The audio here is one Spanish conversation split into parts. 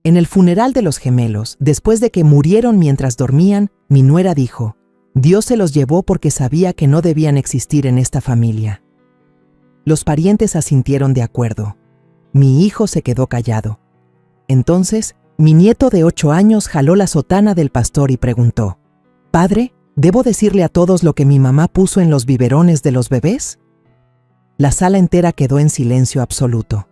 En el funeral de los gemelos, después de que murieron mientras dormían, mi nuera dijo: Dios se los llevó porque sabía que no debían existir en esta familia. Los parientes asintieron de acuerdo. Mi hijo se quedó callado. Entonces, mi nieto de 8 años jaló la sotana del pastor y preguntó: «Padre, ¿debo decirle a todos lo que mi mamá puso en los biberones de los bebés?». La sala entera quedó en silencio absoluto.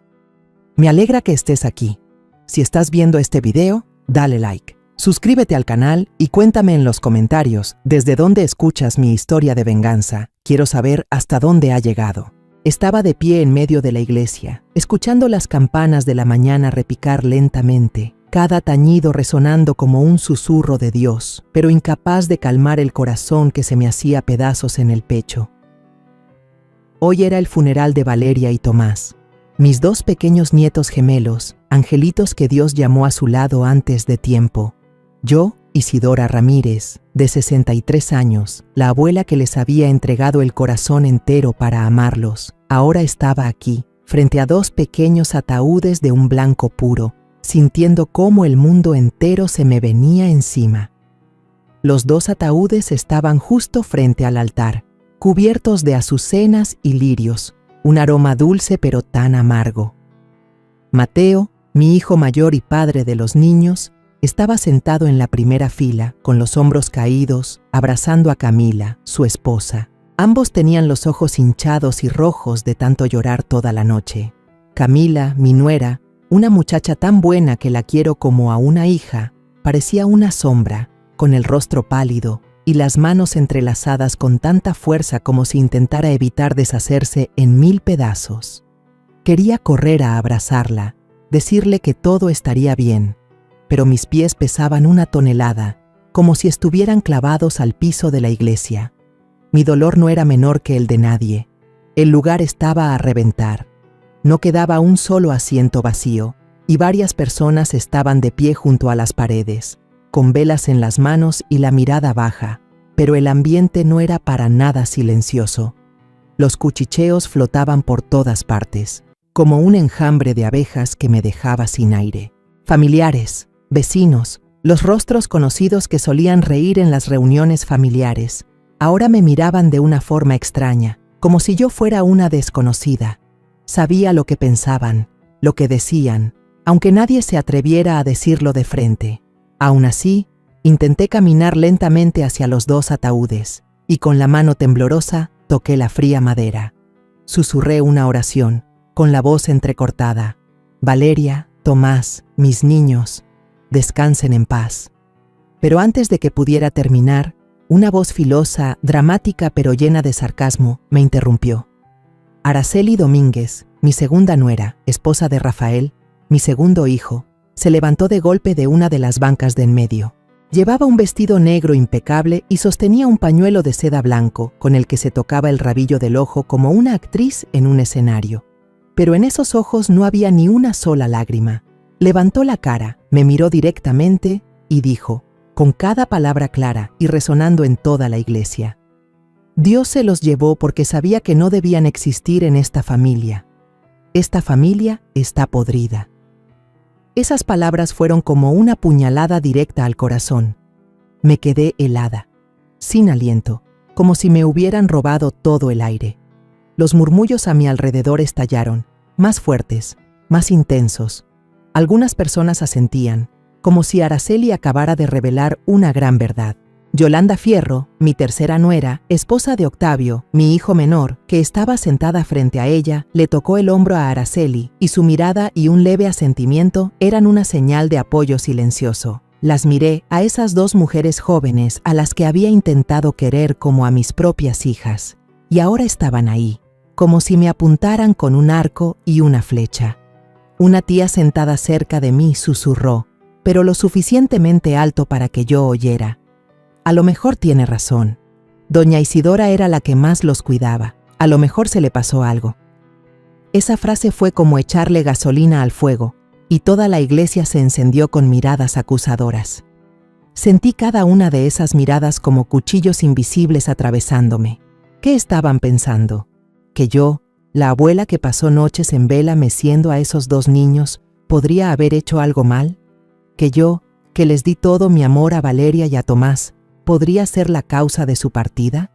Me alegra que estés aquí. Si estás viendo este video, dale like. Suscríbete al canal y cuéntame en los comentarios desde dónde escuchas mi historia de venganza. Quiero saber hasta dónde ha llegado. Estaba de pie en medio de la iglesia, escuchando las campanas de la mañana repicar lentamente, cada tañido resonando como un susurro de Dios, pero incapaz de calmar el corazón que se me hacía pedazos en el pecho. Hoy era el funeral de Valeria y Tomás, mis 2 pequeños nietos gemelos, angelitos que Dios llamó a su lado antes de tiempo. Yo, Isidora Ramírez, de 63 años, la abuela que les había entregado el corazón entero para amarlos, ahora estaba aquí, frente a 2 pequeños ataúdes de un blanco puro, sintiendo cómo el mundo entero se me venía encima. Los 2 ataúdes estaban justo frente al altar, cubiertos de azucenas y lirios, un aroma dulce pero tan amargo. Mateo, mi hijo mayor y padre de los niños, estaba sentado en la primera fila, con los hombros caídos, abrazando a Camila, su esposa. Ambos tenían los ojos hinchados y rojos de tanto llorar toda la noche. Camila, mi nuera, una muchacha tan buena que la quiero como a una hija, parecía una sombra, con el rostro pálido y las manos entrelazadas con tanta fuerza como si intentara evitar deshacerse en 1000 pedazos. Quería correr a abrazarla, decirle que todo estaría bien, pero mis pies pesaban 1 tonelada, como si estuvieran clavados al piso de la iglesia. Mi dolor no era menor que el de nadie. El lugar estaba a reventar. No quedaba un solo asiento vacío, y varias personas estaban de pie junto a las paredes, con velas en las manos y la mirada baja, pero el ambiente no era para nada silencioso. Los cuchicheos flotaban por todas partes, como un enjambre de abejas que me dejaba sin aire. Familiares, vecinos, los rostros conocidos que solían reír en las reuniones familiares, ahora me miraban de una forma extraña, como si yo fuera una desconocida. Sabía lo que pensaban, lo que decían, aunque nadie se atreviera a decirlo de frente. Aún así, intenté caminar lentamente hacia los 2 ataúdes, y con la mano temblorosa toqué la fría madera. Susurré una oración, con la voz entrecortada: Valeria, Tomás, mis niños, descansen en paz. Pero antes de que pudiera terminar, una voz filosa, dramática pero llena de sarcasmo, me interrumpió. Araceli Domínguez, mi segunda nuera, esposa de Rafael, mi segundo hijo, se levantó de golpe de una de las bancas de en medio. Llevaba un vestido negro impecable y sostenía un pañuelo de seda blanco, con el que se tocaba el rabillo del ojo como una actriz en un escenario. Pero en esos ojos no había ni una sola lágrima. Levantó la cara, me miró directamente y dijo, con cada palabra clara y resonando en toda la iglesia: Dios se los llevó porque sabía que no debían existir en esta familia. Esta familia está podrida. Esas palabras fueron como una puñalada directa al corazón. Me quedé helada, sin aliento, como si me hubieran robado todo el aire. Los murmullos a mi alrededor estallaron, más fuertes, más intensos. Algunas personas asentían, como si Araceli acabara de revelar una gran verdad. Yolanda Fierro, mi tercera nuera, esposa de Octavio, mi hijo menor, que estaba sentada frente a ella, le tocó el hombro a Araceli, y su mirada y un leve asentimiento eran una señal de apoyo silencioso. Las miré a esas 2 mujeres jóvenes a las que había intentado querer como a mis propias hijas, y ahora estaban ahí, como si me apuntaran con un arco y una flecha. Una tía sentada cerca de mí susurró, pero lo suficientemente alto para que yo oyera: a lo mejor tiene razón. Doña Isidora era la que más los cuidaba. A lo mejor se le pasó algo. Esa frase fue como echarle gasolina al fuego, y toda la iglesia se encendió con miradas acusadoras. Sentí cada una de esas miradas como cuchillos invisibles atravesándome. ¿Qué estaban pensando? ¿Que yo, la abuela que pasó noches en vela meciendo a esos 2 niños, podría haber hecho algo mal? Que yo, que les di todo mi amor a Valeria y a Tomás, ¿podría ser la causa de su partida?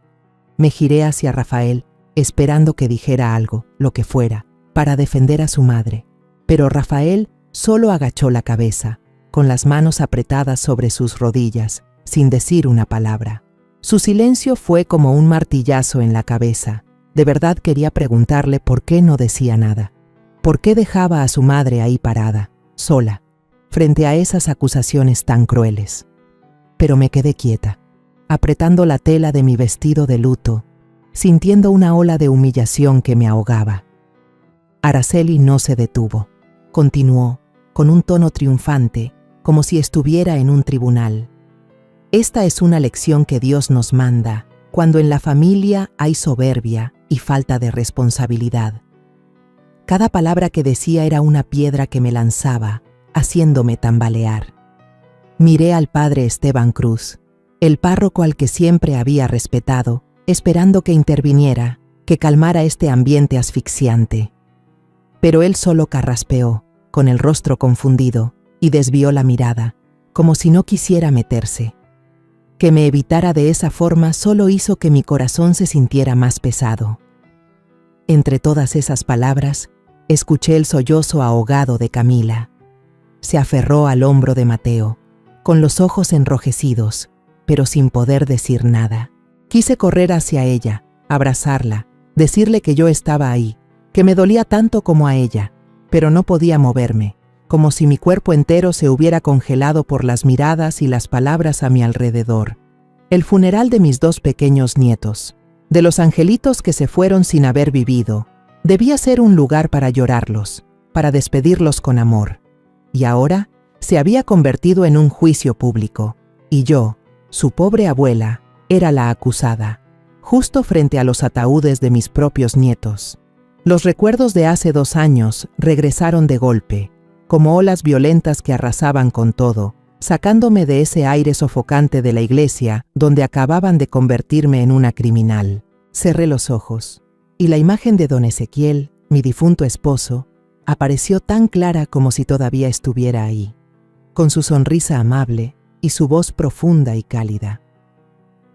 Me giré hacia Rafael, esperando que dijera algo, lo que fuera, para defender a su madre. Pero Rafael solo agachó la cabeza, con las manos apretadas sobre sus rodillas, sin decir una palabra. Su silencio fue como un martillazo en la cabeza. De verdad quería preguntarle por qué no decía nada. ¿Por qué dejaba a su madre ahí parada, sola, frente a esas acusaciones tan crueles? Pero me quedé quieta, apretando la tela de mi vestido de luto, sintiendo una ola de humillación que me ahogaba. Araceli no se detuvo. Continuó, con un tono triunfante, como si estuviera en un tribunal. Esta es una lección que Dios nos manda cuando en la familia hay soberbia y falta de responsabilidad. Cada palabra que decía era una piedra que me lanzaba, haciéndome tambalear. Miré al padre Esteban Cruz, el párroco al que siempre había respetado, esperando que interviniera, que calmara este ambiente asfixiante. Pero él solo carraspeó, con el rostro confundido, y desvió la mirada, como si no quisiera meterse. Que me evitara de esa forma solo hizo que mi corazón se sintiera más pesado. Entre todas esas palabras, escuché el sollozo ahogado de Camila. Se aferró al hombro de Mateo, con los ojos enrojecidos, pero sin poder decir nada. Quise correr hacia ella, abrazarla, decirle que yo estaba ahí, que me dolía tanto como a ella, pero no podía moverme, como si mi cuerpo entero se hubiera congelado por las miradas y las palabras a mi alrededor. El funeral de mis 2 pequeños nietos, de los angelitos que se fueron sin haber vivido, debía ser un lugar para llorarlos, para despedirlos con amor. Y ahora se había convertido en un juicio público, y yo, su pobre abuela, era la acusada, justo frente a los ataúdes de mis propios nietos. Los recuerdos de hace 2 años regresaron de golpe, como olas violentas que arrasaban con todo, sacándome de ese aire sofocante de la iglesia donde acababan de convertirme en una criminal. Cerré los ojos, y la imagen de don Ezequiel, mi difunto esposo, apareció tan clara como si todavía estuviera ahí, con su sonrisa amable y su voz profunda y cálida.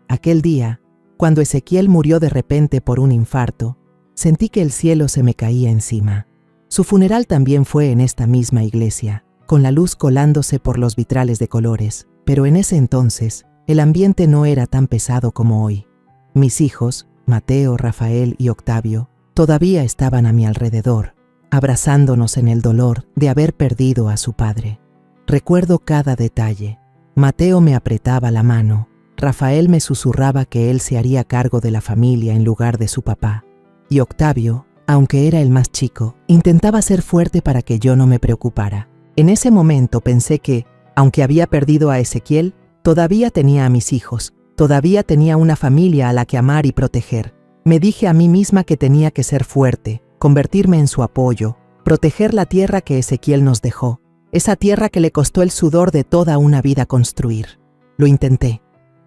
Aquel día, cuando Ezequiel murió de repente por un infarto, sentí que el cielo se me caía encima. Su funeral también fue en esta misma iglesia, con la luz colándose por los vitrales de colores, pero en ese entonces el ambiente no era tan pesado como hoy. Mis hijos, Mateo, Rafael y Octavio, todavía estaban a mi alrededor, abrazándonos en el dolor de haber perdido a su padre. Recuerdo cada detalle. Mateo me apretaba la mano, Rafael me susurraba que él se haría cargo de la familia en lugar de su papá, y Octavio, aunque era el más chico, intentaba ser fuerte para que yo no me preocupara. En ese momento pensé que, aunque había perdido a Ezequiel, todavía tenía a mis hijos, todavía tenía una familia a la que amar y proteger. Me dije a mí misma que tenía que ser fuerte, convertirme en su apoyo, proteger la tierra que Ezequiel nos dejó, esa tierra que le costó el sudor de toda una vida construir. Lo intenté,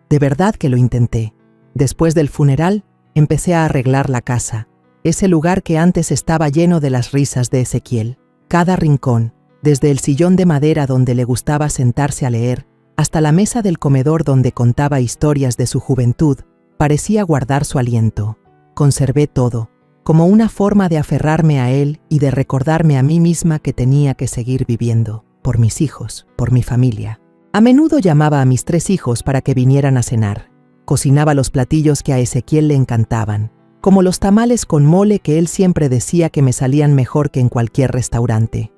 de verdad que lo intenté. Después del funeral, empecé a arreglar la casa, ese lugar que antes estaba lleno de las risas de Ezequiel. Cada rincón, desde el sillón de madera donde le gustaba sentarse a leer, hasta la mesa del comedor donde contaba historias de su juventud, parecía guardar su aliento. Conservé todo, como una forma de aferrarme a él y de recordarme a mí misma que tenía que seguir viviendo, por mis hijos, por mi familia. A menudo llamaba a mis 3 hijos para que vinieran a cenar. Cocinaba los platillos que a Ezequiel le encantaban, como los tamales con mole que él siempre decía que me salían mejor que en cualquier restaurante.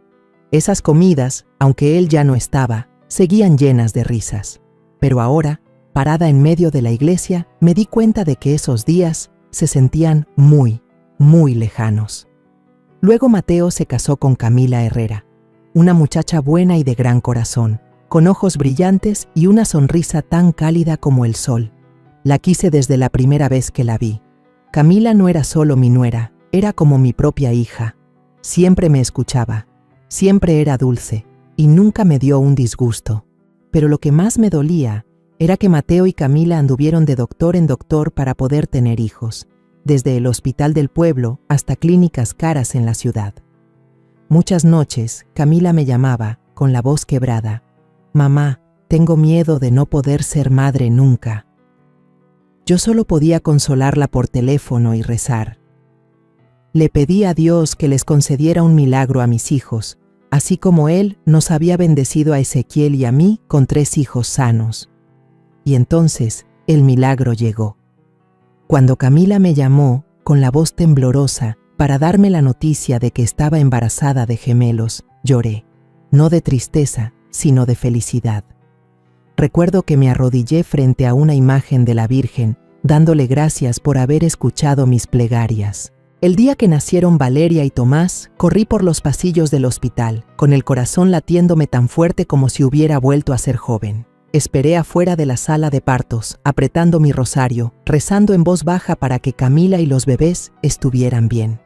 Esas comidas, aunque él ya no estaba, seguían llenas de risas. Pero ahora, parada en medio de la iglesia, me di cuenta de que esos días se sentían muy, muy lejanos. Luego Mateo se casó con Camila Herrera, una muchacha buena y de gran corazón, con ojos brillantes y una sonrisa tan cálida como el sol. La quise desde la primera vez que la vi. Camila no era solo mi nuera, era como mi propia hija. Siempre me escuchaba, siempre era dulce y nunca me dio un disgusto. Pero lo que más me dolía era que Mateo y Camila anduvieron de doctor en doctor para poder tener hijos, desde el hospital del pueblo hasta clínicas caras en la ciudad. Muchas noches, Camila me llamaba, con la voz quebrada, Mamá, tengo miedo de no poder ser madre nunca. Yo solo podía consolarla por teléfono y rezar. Le pedí a Dios que les concediera un milagro a mis hijos, así como Él nos había bendecido a Ezequiel y a mí con 3 hijos sanos. Y entonces el milagro llegó. Cuando Camila me llamó, con la voz temblorosa, para darme la noticia de que estaba embarazada de gemelos, lloré, no de tristeza, sino de felicidad. Recuerdo que me arrodillé frente a una imagen de la Virgen, dándole gracias por haber escuchado mis plegarias. El día que nacieron Valeria y Tomás, corrí por los pasillos del hospital, con el corazón latiéndome tan fuerte como si hubiera vuelto a ser joven. Esperé afuera de la sala de partos, apretando mi rosario, rezando en voz baja para que Camila y los bebés estuvieran bien.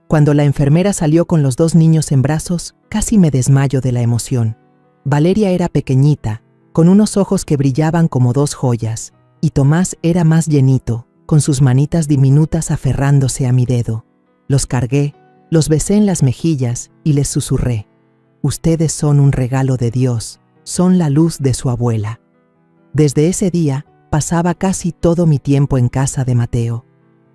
Cuando la enfermera salió con los 2 niños en brazos, casi me desmayo de la emoción. Valeria era pequeñita, con unos ojos que brillaban como 2 joyas, y Tomás era más llenito, con sus manitas diminutas aferrándose a mi dedo. Los cargué, los besé en las mejillas y les susurré: ustedes son un regalo de Dios, son la luz de su abuela. Desde ese día, pasaba casi todo mi tiempo en casa de Mateo.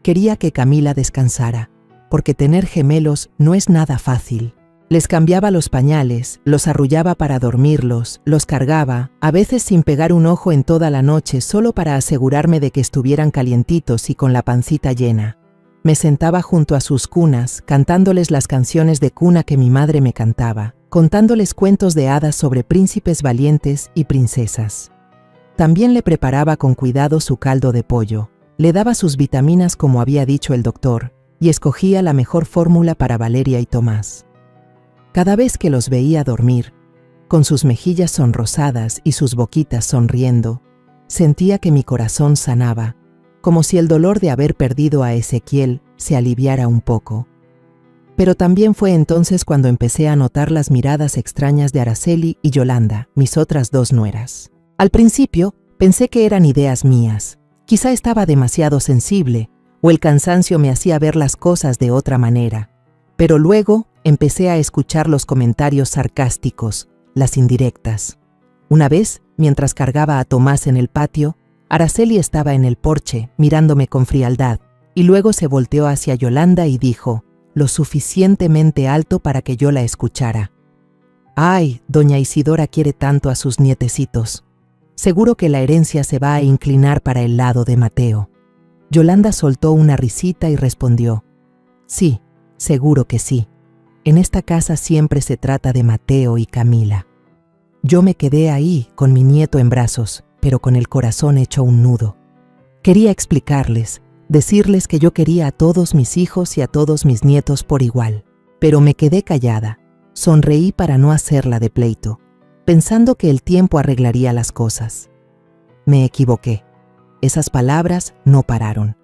Quería que Camila descansara, porque tener gemelos no es nada fácil. Les cambiaba los pañales, los arrullaba para dormirlos, los cargaba, a veces sin pegar un ojo en toda la noche solo para asegurarme de que estuvieran calientitos y con la pancita llena. Me sentaba junto a sus cunas, cantándoles las canciones de cuna que mi madre me cantaba, contándoles cuentos de hadas sobre príncipes valientes y princesas. También le preparaba con cuidado su caldo de pollo, le daba sus vitaminas como había dicho el doctor, y escogía la mejor fórmula para Valeria y Tomás. Cada vez que los veía dormir, con sus mejillas sonrosadas y sus boquitas sonriendo, sentía que mi corazón sanaba, como si el dolor de haber perdido a Ezequiel se aliviara un poco. Pero también fue entonces cuando empecé a notar las miradas extrañas de Araceli y Yolanda, mis otras 2 nueras. Al principio, pensé que eran ideas mías. Quizá estaba demasiado sensible, o el cansancio me hacía ver las cosas de otra manera. Pero luego empecé a escuchar los comentarios sarcásticos, las indirectas. Una vez, mientras cargaba a Tomás en el patio, Araceli estaba en el porche, mirándome con frialdad, y luego se volteó hacia Yolanda y dijo, lo suficientemente alto para que yo la escuchara: «Ay, doña Isidora quiere tanto a sus nietecitos. Seguro que la herencia se va a inclinar para el lado de Mateo». Yolanda soltó una risita y respondió, «Sí, seguro que sí. En esta casa siempre se trata de Mateo y Camila». Yo me quedé ahí, con mi nieto en brazos, pero con el corazón hecho un nudo. Quería explicarles, decirles que yo quería a todos mis hijos y a todos mis nietos por igual, pero me quedé callada. Sonreí para no hacerla de pleito, pensando que el tiempo arreglaría las cosas. Me equivoqué. Esas palabras no pararon.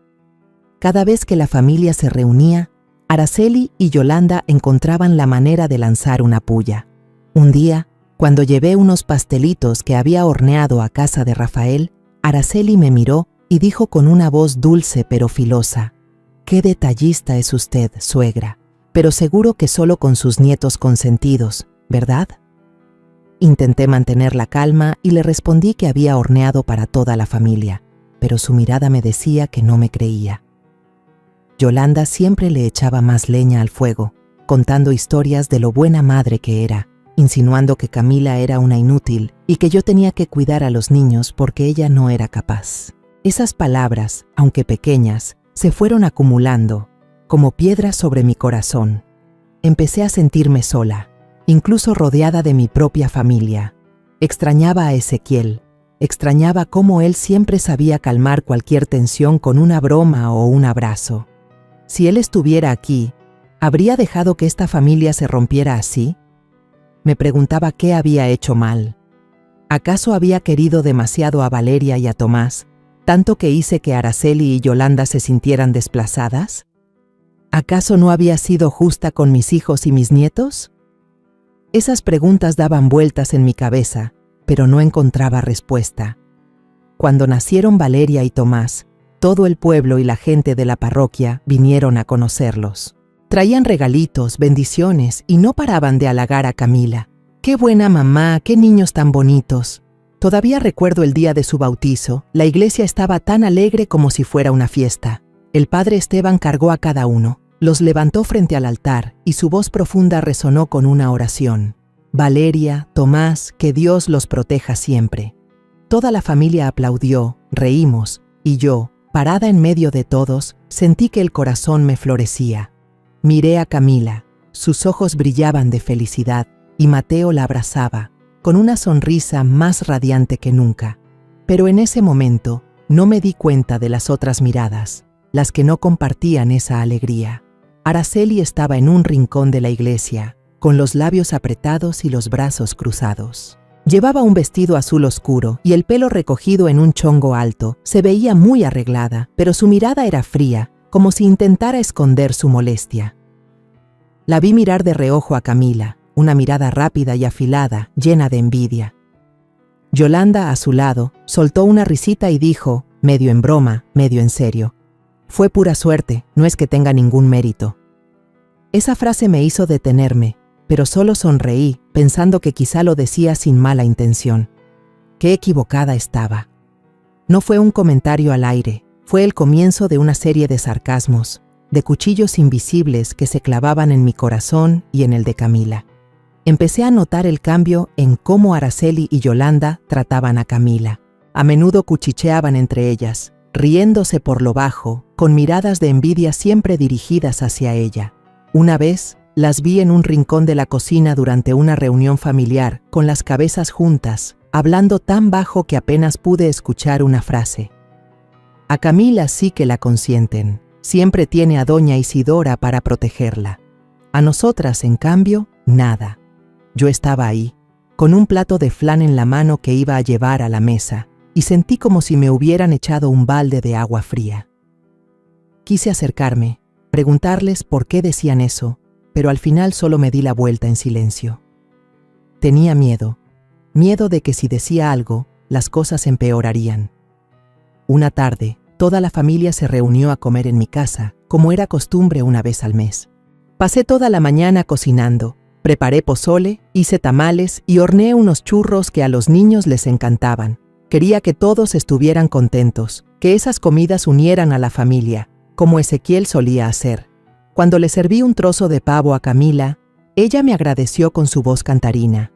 Cada vez que la familia se reunía, Araceli y Yolanda encontraban la manera de lanzar una pulla. Un día, cuando llevé unos pastelitos que había horneado a casa de Rafael, Araceli me miró y dijo con una voz dulce pero filosa: «Qué detallista es usted, suegra, pero seguro que solo con sus nietos consentidos, ¿verdad?». Intenté mantener la calma y le respondí que había horneado para toda la familia, pero su mirada me decía que no me creía. Yolanda siempre le echaba más leña al fuego, contando historias de lo buena madre que era, insinuando que Camila era una inútil y que yo tenía que cuidar a los niños porque ella no era capaz. Esas palabras, aunque pequeñas, se fueron acumulando, como piedras sobre mi corazón. Empecé a sentirme sola, incluso rodeada de mi propia familia. Extrañaba a Ezequiel, extrañaba cómo él siempre sabía calmar cualquier tensión con una broma o un abrazo. Si él estuviera aquí, ¿habría dejado que esta familia se rompiera así? Me preguntaba qué había hecho mal. ¿Acaso había querido demasiado a Valeria y a Tomás, tanto que hice que Araceli y Yolanda se sintieran desplazadas? ¿Acaso no había sido justa con mis hijos y mis nietos? Esas preguntas daban vueltas en mi cabeza, pero no encontraba respuesta. Cuando nacieron Valeria y Tomás, todo el pueblo y la gente de la parroquia vinieron a conocerlos. Traían regalitos, bendiciones y no paraban de halagar a Camila. ¡Qué buena mamá! ¡Qué niños tan bonitos! Todavía recuerdo el día de su bautizo. La iglesia estaba tan alegre como si fuera una fiesta. El padre Esteban cargó a cada uno, los levantó frente al altar y su voz profunda resonó con una oración. Valeria, Tomás, que Dios los proteja siempre. Toda la familia aplaudió, reímos, y yo, parada en medio de todos, sentí que el corazón me florecía. Miré a Camila, sus ojos brillaban de felicidad, y Mateo la abrazaba, con una sonrisa más radiante que nunca. Pero en ese momento, no me di cuenta de las otras miradas, las que no compartían esa alegría. Araceli estaba en un rincón de la iglesia, con los labios apretados y los brazos cruzados. Llevaba un vestido azul oscuro y el pelo recogido en un chongo alto. Se veía muy arreglada, pero su mirada era fría, como si intentara esconder su molestia. La vi mirar de reojo a Camila, una mirada rápida y afilada, llena de envidia. Yolanda, a su lado, soltó una risita y dijo, medio en broma, medio en serio: «Fue pura suerte, no es que tenga ningún mérito». Esa frase me hizo detenerme, pero solo sonreí, pensando que quizá lo decía sin mala intención. Qué equivocada estaba. No fue un comentario al aire, fue el comienzo de una serie de sarcasmos, de cuchillos invisibles que se clavaban en mi corazón y en el de Camila. Empecé a notar el cambio en cómo Araceli y Yolanda trataban a Camila. A menudo cuchicheaban entre ellas, riéndose por lo bajo, con miradas de envidia siempre dirigidas hacia ella. Una vez, las vi en un rincón de la cocina durante una reunión familiar, con las cabezas juntas, hablando tan bajo que apenas pude escuchar una frase. A Camila sí que la consienten, siempre tiene a doña Isidora para protegerla. A nosotras, en cambio, nada. Yo estaba ahí, con un plato de flan en la mano que iba a llevar a la mesa, y sentí como si me hubieran echado un balde de agua fría. Quise acercarme, preguntarles por qué decían eso, pero al final solo me di la vuelta en silencio. Tenía miedo de que si decía algo, las cosas empeorarían. Una tarde, toda la familia se reunió a comer en mi casa, como era costumbre una vez al mes. Pasé toda la mañana cocinando, preparé pozole, hice tamales y horneé unos churros que a los niños les encantaban. Quería que todos estuvieran contentos, que esas comidas unieran a la familia, como Ezequiel solía hacer. Cuando le serví un trozo de pavo a Camila, ella me agradeció con su voz cantarina.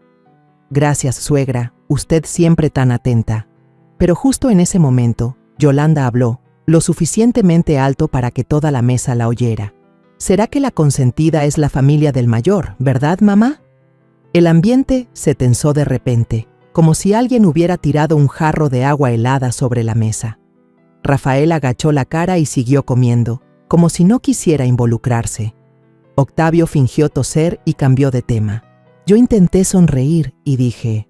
«Gracias, suegra, usted siempre tan atenta». Pero justo en ese momento, Yolanda habló, lo suficientemente alto para que toda la mesa la oyera. «¿Será que la consentida es la familia del mayor, verdad, mamá?» El ambiente se tensó de repente, como si alguien hubiera tirado un jarro de agua helada sobre la mesa. Rafael agachó la cara y siguió comiendo, como si no quisiera involucrarse. Octavio fingió toser y cambió de tema. Yo intenté sonreír y dije: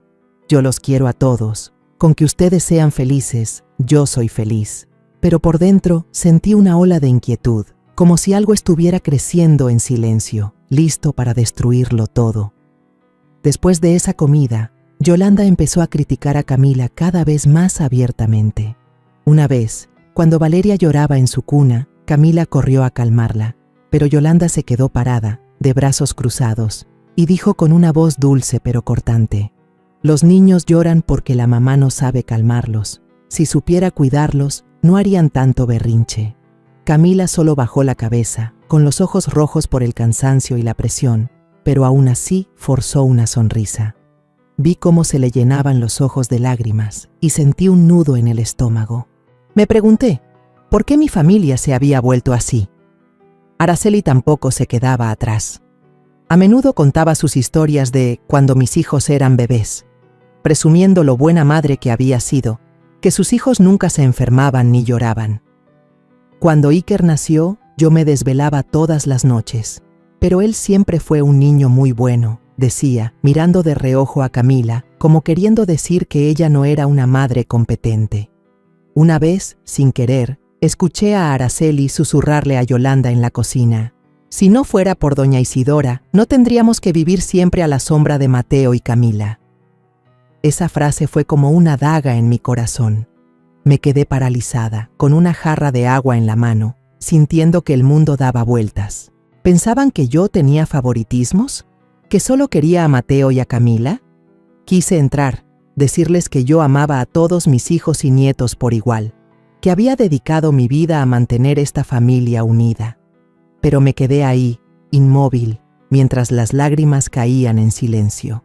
«Yo los quiero a todos. Con que ustedes sean felices, yo soy feliz». Pero por dentro sentí una ola de inquietud, como si algo estuviera creciendo en silencio, listo para destruirlo todo. Después de esa comida, Yolanda empezó a criticar a Camila cada vez más abiertamente. Una vez, cuando Valeria lloraba en su cuna, Camila corrió a calmarla, pero Yolanda se quedó parada, de brazos cruzados, y dijo con una voz dulce pero cortante: «Los niños lloran porque la mamá no sabe calmarlos. Si supiera cuidarlos, no harían tanto berrinche». Camila solo bajó la cabeza, con los ojos rojos por el cansancio y la presión, pero aún así forzó una sonrisa. Vi cómo se le llenaban los ojos de lágrimas y sentí un nudo en el estómago. Me pregunté, ¿por qué mi familia se había vuelto así? Araceli tampoco se quedaba atrás. A menudo contaba sus historias de cuando mis hijos eran bebés, presumiendo lo buena madre que había sido, que sus hijos nunca se enfermaban ni lloraban. Cuando Iker nació, yo me desvelaba todas las noches, pero él siempre fue un niño muy bueno, decía, mirando de reojo a Camila, como queriendo decir que ella no era una madre competente. Una vez, sin querer, escuché a Araceli susurrarle a Yolanda en la cocina: «Si no fuera por doña Isidora, no tendríamos que vivir siempre a la sombra de Mateo y Camila». Esa frase fue como una daga en mi corazón. Me quedé paralizada, con una jarra de agua en la mano, sintiendo que el mundo daba vueltas. ¿Pensaban que yo tenía favoritismos? ¿Que solo quería a Mateo y a Camila? Quise entrar, decirles que yo amaba a todos mis hijos y nietos por igual, que había dedicado mi vida a mantener esta familia unida. Pero me quedé ahí, inmóvil, mientras las lágrimas caían en silencio.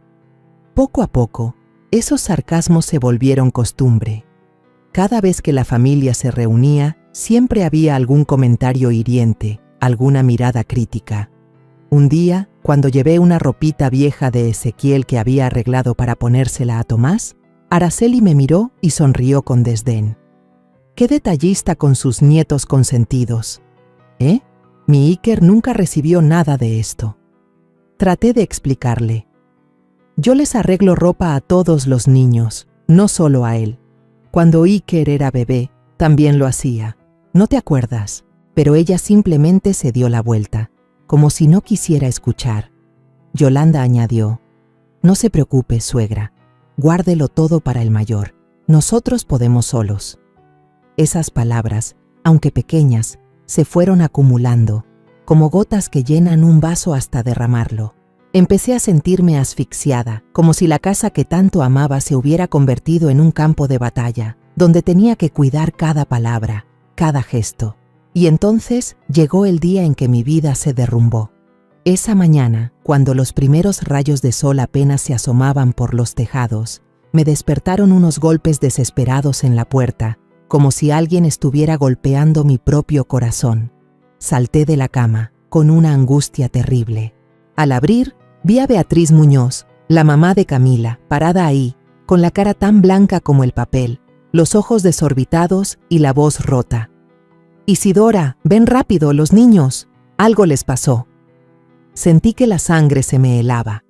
Poco a poco, esos sarcasmos se volvieron costumbre. Cada vez que la familia se reunía, siempre había algún comentario hiriente, alguna mirada crítica. Un día, cuando llevé una ropita vieja de Ezequiel que había arreglado para ponérsela a Tomás, Araceli me miró y sonrió con desdén. ¡Qué detallista con sus nietos consentidos! ¿Eh? Mi Iker nunca recibió nada de esto. Traté de explicarle. Yo les arreglo ropa a todos los niños, no solo a él. Cuando Iker era bebé, también lo hacía. ¿No te acuerdas? Pero ella simplemente se dio la vuelta, como si no quisiera escuchar. Yolanda añadió: «No se preocupe, suegra. Guárdelo todo para el mayor. Nosotros podemos solos». Esas palabras, aunque pequeñas, se fueron acumulando, como gotas que llenan un vaso hasta derramarlo. Empecé a sentirme asfixiada, como si la casa que tanto amaba se hubiera convertido en un campo de batalla, donde tenía que cuidar cada palabra, cada gesto. Y entonces llegó el día en que mi vida se derrumbó. Esa mañana, cuando los primeros rayos de sol apenas se asomaban por los tejados, me despertaron unos golpes desesperados en la puerta, como si alguien estuviera golpeando mi propio corazón. Salté de la cama, con una angustia terrible. Al abrir, vi a Beatriz Muñoz, la mamá de Camila, parada ahí, con la cara tan blanca como el papel, los ojos desorbitados y la voz rota. «Isidora, ven rápido, los niños. Algo les pasó». Sentí que la sangre se me helaba.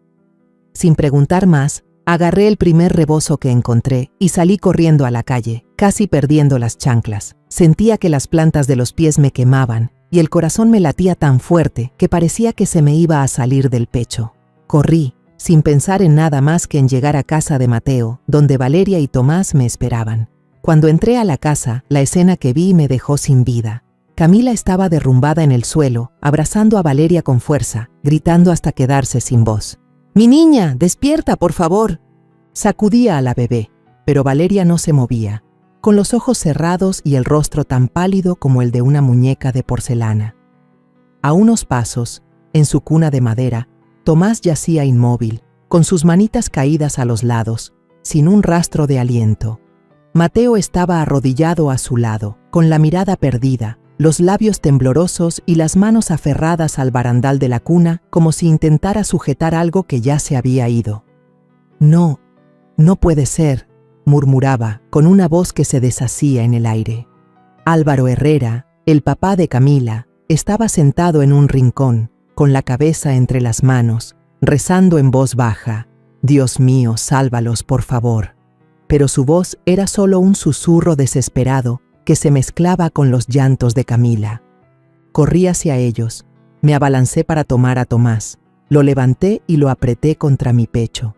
Sin preguntar más, agarré el primer rebozo que encontré y salí corriendo a la calle, casi perdiendo las chanclas. Sentía que las plantas de los pies me quemaban y el corazón me latía tan fuerte que parecía que se me iba a salir del pecho. Corrí, sin pensar en nada más que en llegar a casa de Mateo, donde Valeria y Tomás me esperaban. Cuando entré a la casa, la escena que vi me dejó sin vida. Camila estaba derrumbada en el suelo, abrazando a Valeria con fuerza, gritando hasta quedarse sin voz. «¡Mi niña, despierta, por favor!». Sacudía a la bebé, pero Valeria no se movía, con los ojos cerrados y el rostro tan pálido como el de una muñeca de porcelana. A unos pasos, en su cuna de madera, Tomás yacía inmóvil, con sus manitas caídas a los lados, sin un rastro de aliento. Mateo estaba arrodillado a su lado, con la mirada perdida, los labios temblorosos y las manos aferradas al barandal de la cuna, como si intentara sujetar algo que ya se había ido. «No, no puede ser», murmuraba, con una voz que se deshacía en el aire. Álvaro Herrera, el papá de Camila, estaba sentado en un rincón, con la cabeza entre las manos, rezando en voz baja: «Dios mío, sálvalos, por favor». Pero su voz era solo un susurro desesperado que se mezclaba con los llantos de Camila. Corrí hacia ellos, me abalancé para tomar a Tomás, lo levanté y lo apreté contra mi pecho.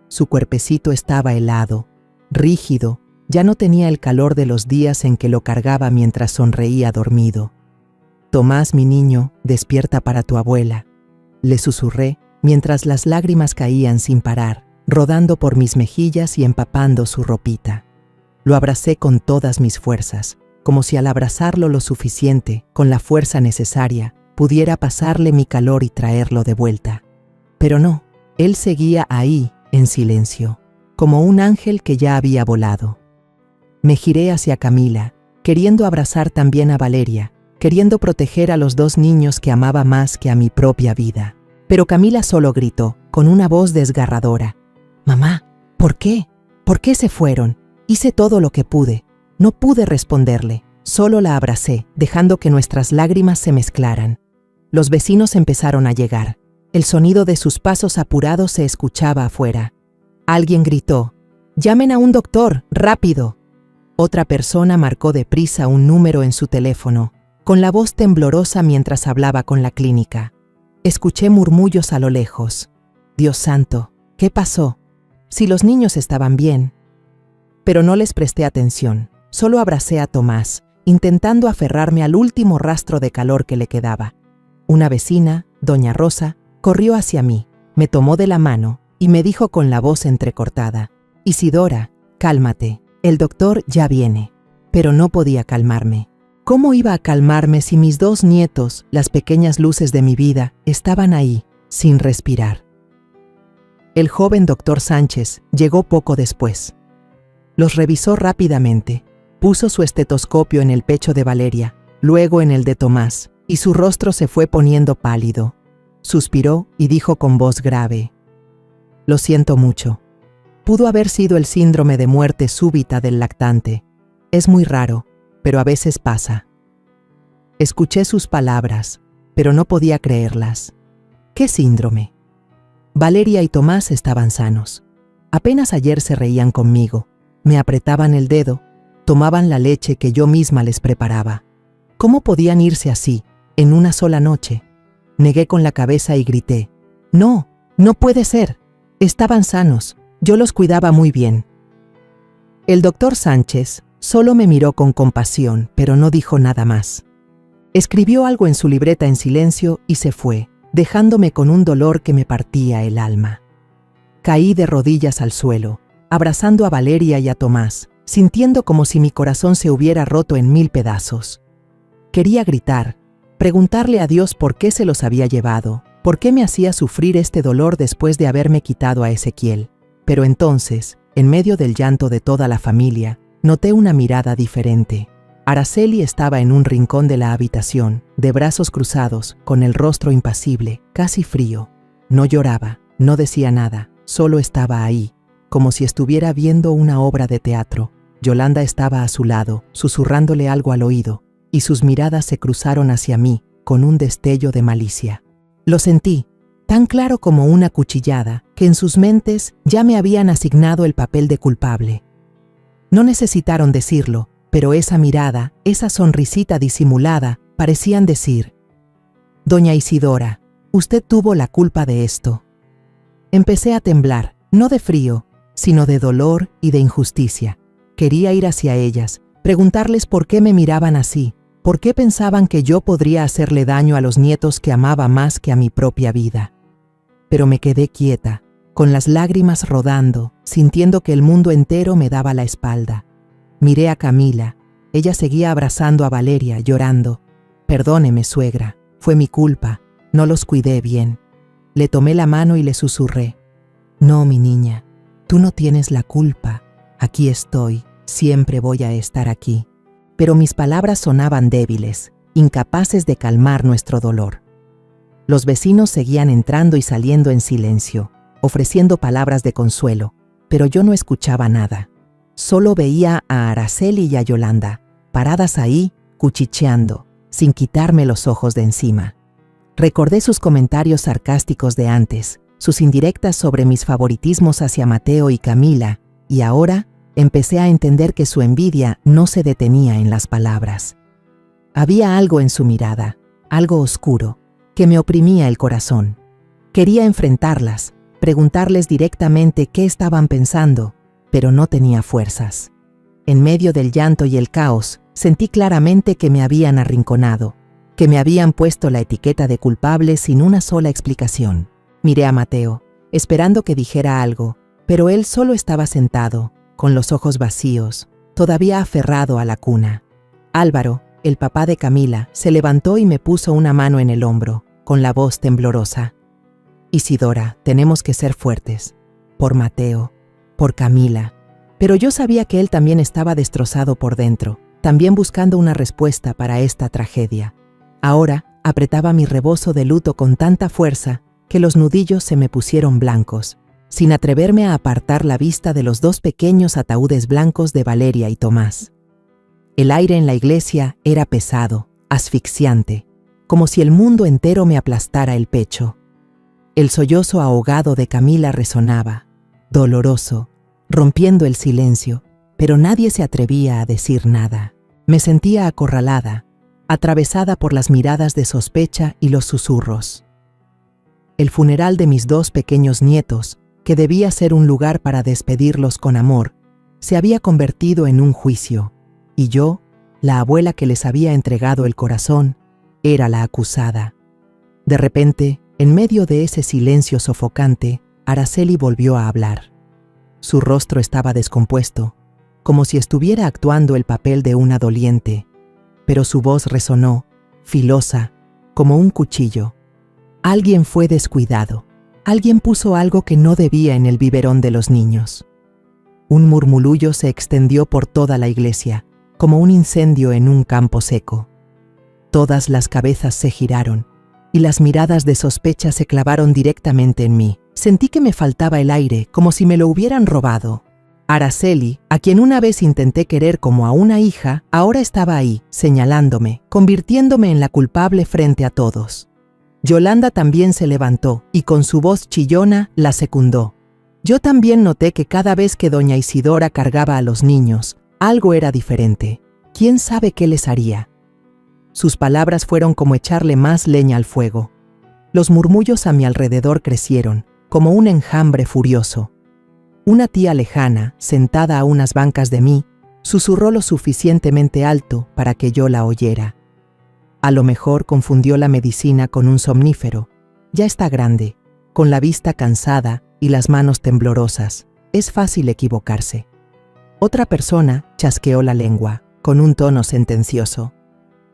Su cuerpecito estaba helado, rígido, ya no tenía el calor de los días en que lo cargaba mientras sonreía dormido. «Tomás, mi niño, despierta para tu abuela», le susurré mientras las lágrimas caían sin parar, rodando por mis mejillas y empapando su ropita. Lo abracé con todas mis fuerzas, como si al abrazarlo lo suficiente, con la fuerza necesaria, pudiera pasarle mi calor y traerlo de vuelta. Pero no, él seguía ahí, en silencio, como un ángel que ya había volado. Me giré hacia Camila, queriendo abrazar también a Valeria, queriendo proteger a los dos niños que amaba más que a mi propia vida. Pero Camila solo gritó, con una voz desgarradora: «Mamá, ¿por qué? ¿Por qué se fueron? Hice todo lo que pude». No pude responderle, solo la abracé, dejando que nuestras lágrimas se mezclaran. Los vecinos empezaron a llegar. El sonido de sus pasos apurados se escuchaba afuera. Alguien gritó: «¡Llamen a un doctor, rápido!». Otra persona marcó deprisa un número en su teléfono, con la voz temblorosa mientras hablaba con la clínica. Escuché murmullos a lo lejos. «Dios santo, ¿qué pasó? Si los niños estaban bien». Pero no les presté atención, solo abracé a Tomás, intentando aferrarme al último rastro de calor que le quedaba. Una vecina, doña Rosa, corrió hacia mí, Me tomó de la mano y me dijo con la voz entrecortada: Isidora, cálmate, el doctor ya viene. Pero no podía calmarme. ¿Cómo iba a calmarme si mis 2 nietos, las pequeñas luces de mi vida, estaban ahí, sin respirar? El joven doctor Sánchez llegó poco después. Los revisó rápidamente, puso su estetoscopio en el pecho de Valeria, luego en el de Tomás, y su rostro se fue poniendo pálido. Suspiró y dijo con voz grave: Lo siento mucho. Pudo haber sido el síndrome de muerte súbita del lactante. Es muy raro, pero a veces pasa. Escuché sus palabras, pero no podía creerlas. ¿Qué síndrome? Valeria y Tomás estaban sanos. Apenas ayer se reían conmigo, me apretaban el dedo, tomaban la leche que yo misma les preparaba. ¿Cómo podían irse así, en una sola noche? Negué con la cabeza y grité: No, no puede ser. Estaban sanos, yo los cuidaba muy bien. El doctor Sánchez solo me miró con compasión, pero no dijo nada más. Escribió algo en su libreta en silencio y se fue, dejándome con un dolor que me partía el alma. Caí de rodillas al suelo, abrazando a Valeria y a Tomás, sintiendo como si mi corazón se hubiera roto en 1000 pedazos. Quería gritar, preguntarle a Dios por qué se los había llevado, por qué me hacía sufrir este dolor después de haberme quitado a Ezequiel. Pero entonces, en medio del llanto de toda la familia, noté una mirada diferente. Araceli estaba en un rincón de la habitación, de brazos cruzados, con el rostro impasible, casi frío. No lloraba, no decía nada, solo estaba ahí, como si estuviera viendo una obra de teatro. Yolanda estaba a su lado, susurrándole algo al oído, y sus miradas se cruzaron hacia mí, con un destello de malicia. Lo sentí, tan claro como una cuchillada, que en sus mentes ya me habían asignado el papel de culpable. No necesitaron decirlo, pero esa mirada, esa sonrisita disimulada, parecían decir: Doña Isidora, usted tuvo la culpa de esto. Empecé a temblar, no de frío, sino de dolor y de injusticia. Quería ir hacia ellas, preguntarles por qué me miraban así, por qué pensaban que yo podría hacerle daño a los nietos que amaba más que a mi propia vida. Pero me quedé quieta, con las lágrimas rodando, sintiendo que el mundo entero me daba la espalda. Miré a Camila. Ella seguía abrazando a Valeria, llorando. Perdóneme, suegra, fue mi culpa, no los cuidé bien. Le tomé la mano y le susurré: No, mi niña, tú no tienes la culpa. Aquí estoy, siempre voy a estar aquí. Pero mis palabras sonaban débiles, incapaces de calmar nuestro dolor. Los vecinos seguían entrando y saliendo en silencio, ofreciendo palabras de consuelo, pero yo no escuchaba nada. Solo veía a Araceli y a Yolanda, paradas ahí, cuchicheando, sin quitarme los ojos de encima. Recordé sus comentarios sarcásticos de antes, sus indirectas sobre mis favoritismos hacia Mateo y Camila, y ahora empecé a entender que su envidia no se detenía en las palabras. Había algo en su mirada, algo oscuro, que me oprimía el corazón. Quería enfrentarlas, preguntarles directamente qué estaban pensando, pero no tenía fuerzas. En medio del llanto y el caos, sentí claramente que me habían arrinconado, que me habían puesto la etiqueta de culpable sin una sola explicación. Miré a Mateo, esperando que dijera algo, pero él solo estaba sentado, con los ojos vacíos, todavía aferrado a la cuna. Álvaro, el papá de Camila, se levantó y me puso una mano en el hombro, con la voz temblorosa. Isidora, tenemos que ser fuertes. Por Mateo, por Camila. Pero yo sabía que él también estaba destrozado por dentro, también buscando una respuesta para esta tragedia. Ahora apretaba mi rebozo de luto con tanta fuerza que los nudillos se me pusieron blancos, sin atreverme a apartar la vista de los 2 pequeños ataúdes blancos de Valeria y Tomás. El aire en la iglesia era pesado, asfixiante, como si el mundo entero me aplastara el pecho. El sollozo ahogado de Camila resonaba, doloroso, rompiendo el silencio, pero nadie se atrevía a decir nada. Me sentía acorralada, atravesada por las miradas de sospecha y los susurros. El funeral de mis 2 pequeños nietos, que debía ser un lugar para despedirlos con amor, se había convertido en un juicio, y yo, la abuela que les había entregado el corazón, era la acusada. De repente, En medio de ese silencio sofocante, Araceli volvió a hablar. Su rostro estaba descompuesto, como si estuviera actuando el papel de una doliente, pero su voz resonó, filosa, como un cuchillo. Alguien fue descuidado. Alguien puso algo que no debía en el biberón de los niños. Un murmullo se extendió por toda la iglesia, como un incendio en un campo seco. Todas las cabezas se giraron, y las miradas de sospecha se clavaron directamente en mí. Sentí que me faltaba el aire, como si me lo hubieran robado. Araceli, a quien una vez intenté querer como a una hija, ahora estaba ahí, señalándome, convirtiéndome en la culpable frente a todos. Yolanda también se levantó, y con su voz chillona la secundó. Yo también noté que cada vez que doña Isidora cargaba a los niños, algo era diferente. ¿Quién sabe qué les haría? Sus palabras fueron como echarle más leña al fuego. Los murmullos a mi alrededor crecieron, como un enjambre furioso. Una tía lejana, sentada a unas bancas de mí, susurró lo suficientemente alto para que yo la oyera. A lo mejor confundió la medicina con un somnífero. Ya está grande, con la vista cansada y las manos temblorosas. Es fácil equivocarse. Otra persona chasqueó la lengua, con un tono sentencioso.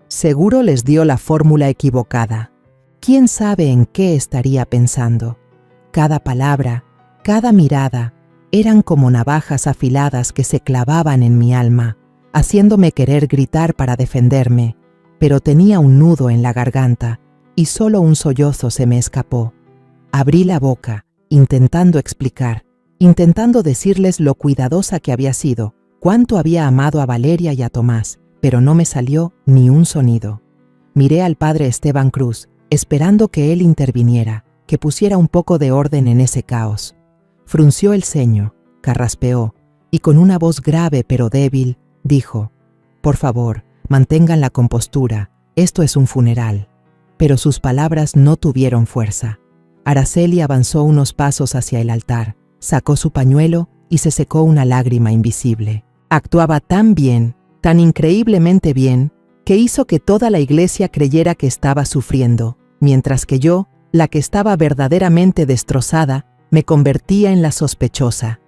Seguro les dio la fórmula equivocada. ¿Quién sabe en qué estaría pensando? Cada palabra, cada mirada, eran como navajas afiladas que se clavaban en mi alma, haciéndome querer gritar para defenderme, pero tenía un nudo en la garganta y solo un sollozo se me escapó. Abrí la boca, intentando explicar, intentando decirles lo cuidadosa que había sido, cuánto había amado a Valeria y a Tomás, pero no me salió ni un sonido. Miré al padre Esteban Cruz, esperando que él interviniera, que pusiera un poco de orden en ese caos. Frunció el ceño, carraspeó, y con una voz grave pero débil, dijo: «Por favor, mantengan la compostura, esto es un funeral». Pero sus palabras no tuvieron fuerza. Araceli avanzó unos pasos hacia el altar, sacó su pañuelo y se secó una lágrima invisible. Actuaba tan bien, tan increíblemente bien, que hizo que toda la iglesia creyera que estaba sufriendo, mientras que yo, la que estaba verdaderamente destrozada, me convertía en la sospechosa.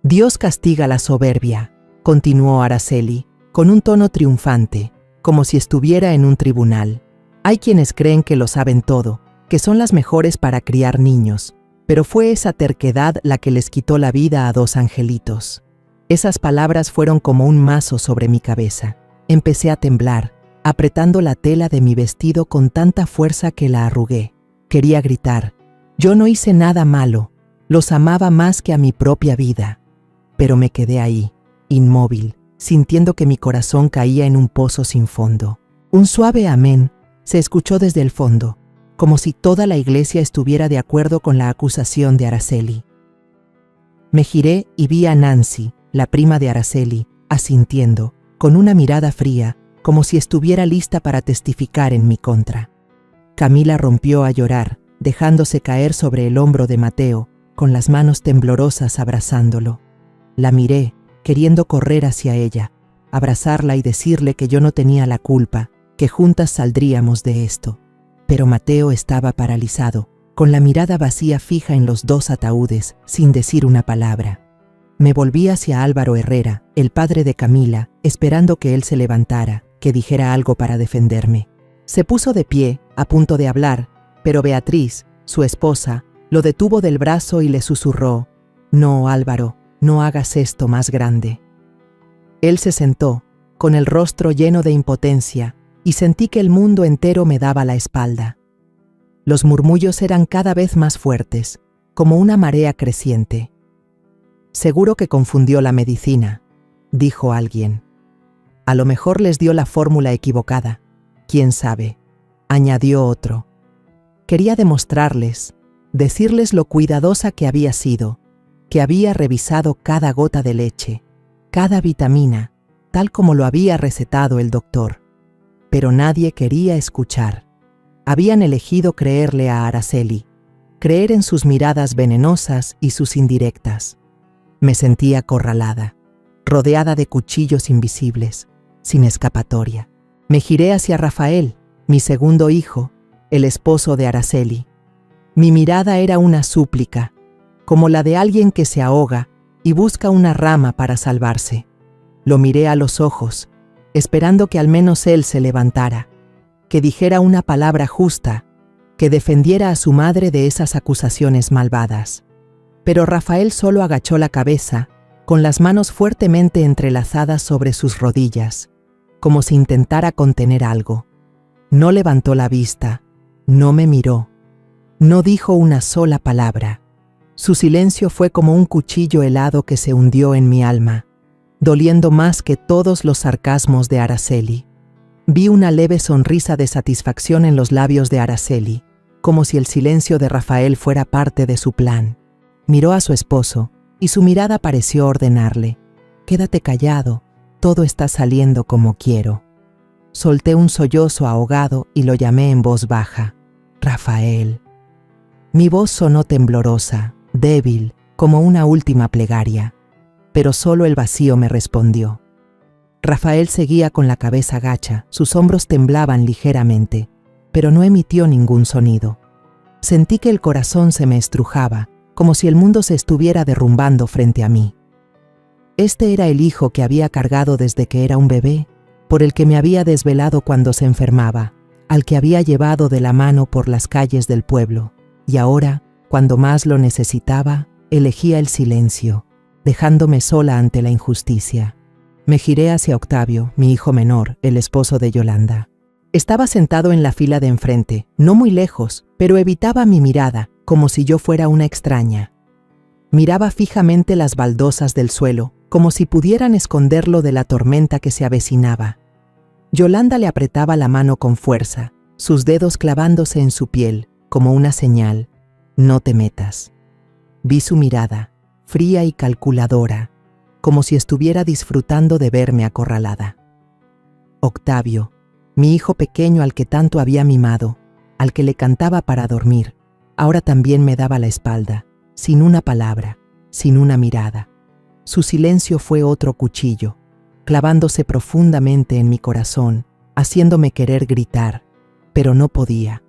«Dios castiga la soberbia», continuó Araceli, con un tono triunfante, como si estuviera en un tribunal. «Hay quienes creen que lo saben todo, que son las mejores para criar niños, pero fue esa terquedad la que les quitó la vida a 2 angelitos». Esas palabras fueron como un mazo sobre mi cabeza. Empecé a temblar, apretando la tela de mi vestido con tanta fuerza que la arrugué. Quería gritar. Yo no hice nada malo, los amaba más que a mi propia vida. Pero me quedé ahí, inmóvil, sintiendo que mi corazón caía en un pozo sin fondo. Un suave amén se escuchó desde el fondo, como si toda la iglesia estuviera de acuerdo con la acusación de Araceli. Me giré y vi a Nancy, la prima de Araceli, asintiendo, con una mirada fría, como si estuviera lista para testificar en mi contra. Camila rompió a llorar, dejándose caer sobre el hombro de Mateo, con las manos temblorosas abrazándolo. La miré, queriendo correr hacia ella, abrazarla y decirle que yo no tenía la culpa, que juntas saldríamos de esto. Pero Mateo estaba paralizado, con la mirada vacía fija en los 2 ataúdes, sin decir una palabra. Me volví hacia Álvaro Herrera, el padre de Camila, esperando que él se levantara, que dijera algo para defenderme. Se puso de pie, a punto de hablar, pero Beatriz, su esposa, lo detuvo del brazo y le susurró: «No, Álvaro, no hagas esto más grande». Él se sentó, con el rostro lleno de impotencia, y sentí que el mundo entero me daba la espalda. Los murmullos eran cada vez más fuertes, como una marea creciente. «Seguro que confundió la medicina», dijo alguien. «A lo mejor les dio la fórmula equivocada. ¿Quién sabe?», añadió otro. Quería demostrarles, decirles lo cuidadosa que había sido, que había revisado cada gota de leche, cada vitamina, tal como lo había recetado el doctor. Pero nadie quería escuchar. Habían elegido creerle a Araceli, creer en sus miradas venenosas y sus indirectas. Me sentía acorralada, rodeada de cuchillos invisibles, sin escapatoria. Me giré hacia Rafael, mi segundo hijo, el esposo de Araceli. Mi mirada era una súplica, como la de alguien que se ahoga y busca una rama para salvarse. Lo miré a los ojos, esperando que al menos él se levantara, que dijera una palabra justa, que defendiera a su madre de esas acusaciones malvadas. Pero Rafael solo agachó la cabeza, con las manos fuertemente entrelazadas sobre sus rodillas, como si intentara contener algo. No levantó la vista, no me miró, no dijo una sola palabra. Su silencio fue como un cuchillo helado que se hundió en mi alma, doliendo más que todos los sarcasmos de Araceli. Vi una leve sonrisa de satisfacción en los labios de Araceli, como si el silencio de Rafael fuera parte de su plan. Miró a su esposo, y su mirada pareció ordenarle: «Quédate callado, todo está saliendo como quiero». Solté un sollozo ahogado y lo llamé en voz baja: «Rafael». Mi voz sonó temblorosa, débil, como una última plegaria, pero solo el vacío me respondió. Rafael seguía con la cabeza gacha, sus hombros temblaban ligeramente, pero no emitió ningún sonido. Sentí que el corazón se me estrujaba, como si el mundo se estuviera derrumbando frente a mí. Este era el hijo que había cargado desde que era un bebé, por el que me había desvelado cuando se enfermaba, al que había llevado de la mano por las calles del pueblo, y ahora, cuando más lo necesitaba, elegía el silencio, dejándome sola ante la injusticia. Me giré hacia Octavio, mi hijo menor, el esposo de Yolanda. Estaba sentado en la fila de enfrente, no muy lejos, pero evitaba mi mirada, como si yo fuera una extraña. Miraba fijamente las baldosas del suelo, como si pudieran esconderlo de la tormenta que se avecinaba. Yolanda le apretaba la mano con fuerza, sus dedos clavándose en su piel, como una señal: «No te metas». Vi su mirada, fría y calculadora, como si estuviera disfrutando de verme acorralada. Octavio, mi hijo pequeño al que tanto había mimado, al que le cantaba para dormir, ahora también me daba la espalda, sin una palabra, sin una mirada. Su silencio fue otro cuchillo, clavándose profundamente en mi corazón, haciéndome querer gritar, pero no podía.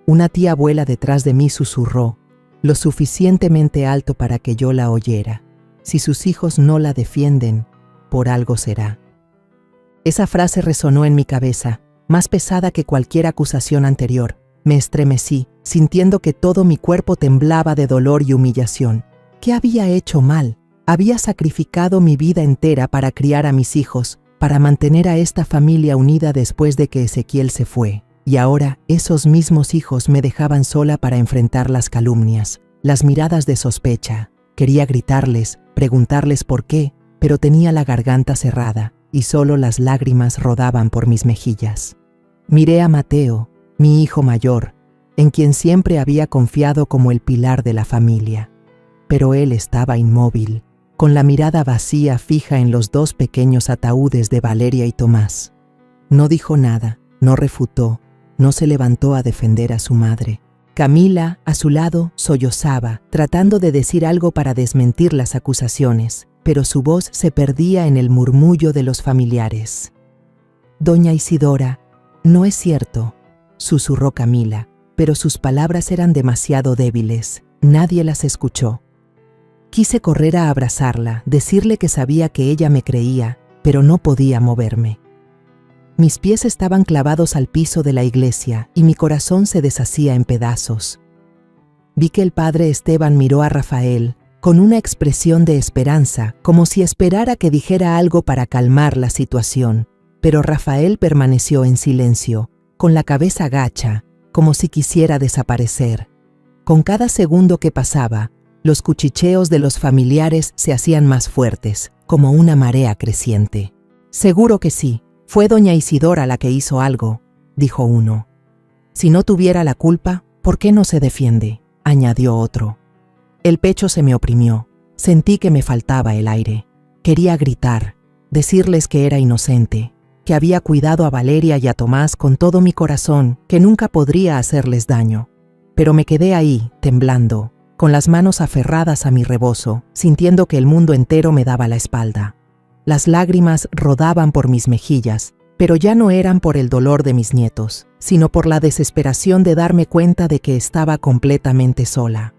Una tía abuela detrás de mí susurró, lo suficientemente alto para que yo la oyera: «Si sus hijos no la defienden, por algo será». Esa frase resonó en mi cabeza, más pesada que cualquier acusación anterior. Me estremecí, sintiendo que todo mi cuerpo temblaba de dolor y humillación. ¿Qué había hecho mal? Había sacrificado mi vida entera para criar a mis hijos, para mantener a esta familia unida después de que Ezequiel se fue. Y ahora esos mismos hijos me dejaban sola para enfrentar las calumnias, las miradas de sospecha. Quería gritarles, preguntarles por qué, pero tenía la garganta cerrada y solo las lágrimas rodaban por mis mejillas. Miré a Mateo, mi hijo mayor, en quien siempre había confiado como el pilar de la familia. Pero él estaba inmóvil, con la mirada vacía fija en los dos pequeños ataúdes de Valeria y Tomás. No dijo nada, no refutó, no se levantó a defender a su madre. Camila, a su lado, sollozaba, tratando de decir algo para desmentir las acusaciones, pero su voz se perdía en el murmullo de los familiares. «Doña Isidora, no es cierto», susurró Camila, pero sus palabras eran demasiado débiles. Nadie las escuchó. Quise correr a abrazarla, decirle que sabía que ella me creía, pero no podía moverme. Mis pies estaban clavados al piso de la iglesia y mi corazón se deshacía en pedazos. Vi que el padre Esteban miró a Rafael con una expresión de esperanza, como si esperara que dijera algo para calmar la situación, pero Rafael permaneció en silencio, con la cabeza gacha, como si quisiera desaparecer. Con cada segundo que pasaba, los cuchicheos de los familiares se hacían más fuertes, como una marea creciente. «Seguro que sí. Fue doña Isidora la que hizo algo», dijo uno. «Si no tuviera la culpa, ¿por qué no se defiende?», añadió otro. El pecho se me oprimió. Sentí que me faltaba el aire. Quería gritar, decirles que era inocente, que había cuidado a Valeria y a Tomás con todo mi corazón, que nunca podría hacerles daño. Pero me quedé ahí, temblando, con las manos aferradas a mi rebozo, sintiendo que el mundo entero me daba la espalda. Las lágrimas rodaban por mis mejillas Pero ya no eran por el dolor de mis nietos, sino por la desesperación de darme cuenta de que estaba completamente sola.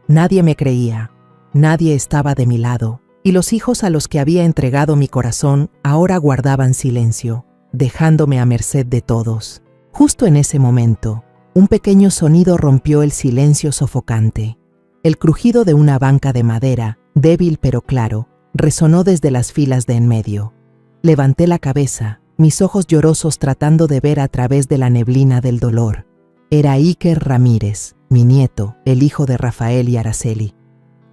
Nadie me creía, nadie estaba de mi lado, y los hijos a los que había entregado mi corazón ahora guardaban silencio, dejándome a merced de todos. Justo en ese momento, un pequeño sonido rompió el silencio sofocante. El crujido de una banca de madera, débil pero claro, resonó desde las filas de en medio. Levanté la cabeza, mis ojos llorosos tratando de ver a través de la neblina del dolor. Era Iker Ramírez, mi nieto, el hijo de Rafael y Araceli.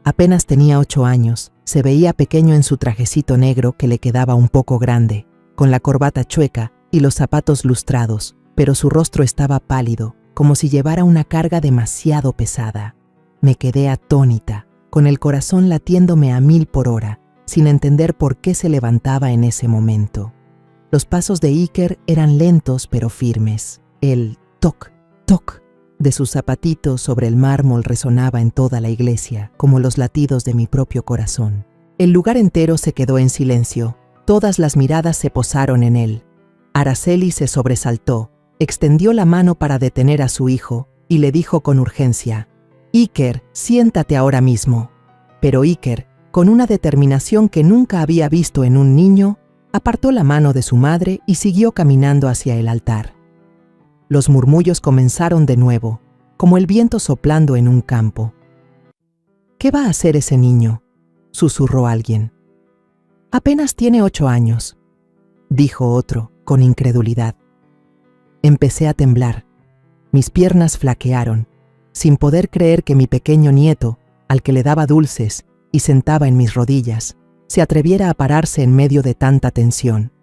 Apenas tenía 8 años, se veía pequeño en su trajecito negro que le quedaba un poco grande, con la corbata chueca y los zapatos lustrados, pero su rostro estaba pálido, como si llevara una carga demasiado pesada. Me quedé atónita, con el corazón latiéndome a 1000 por hora, sin entender por qué se levantaba en ese momento. Los pasos de Iker eran lentos pero firmes. El toc, toc de sus zapatitos sobre el mármol resonaba en toda la iglesia, como los latidos de mi propio corazón. El lugar entero se quedó en silencio. Todas las miradas se posaron en él. Araceli se sobresaltó, extendió la mano para detener a su hijo y le dijo con urgencia: «Iker, siéntate ahora mismo». Pero Iker, con una determinación que nunca había visto en un niño, apartó la mano de su madre y siguió caminando hacia el altar. Los murmullos comenzaron de nuevo, como el viento soplando en un campo. «¿Qué va a hacer ese niño?», susurró alguien. «Apenas tiene 8 años», dijo otro, con incredulidad. Empecé a temblar. Mis piernas flaquearon, sin poder creer que mi pequeño nieto, al que le daba dulces y sentaba en mis rodillas, se atreviera a pararse en medio de tanta tensión.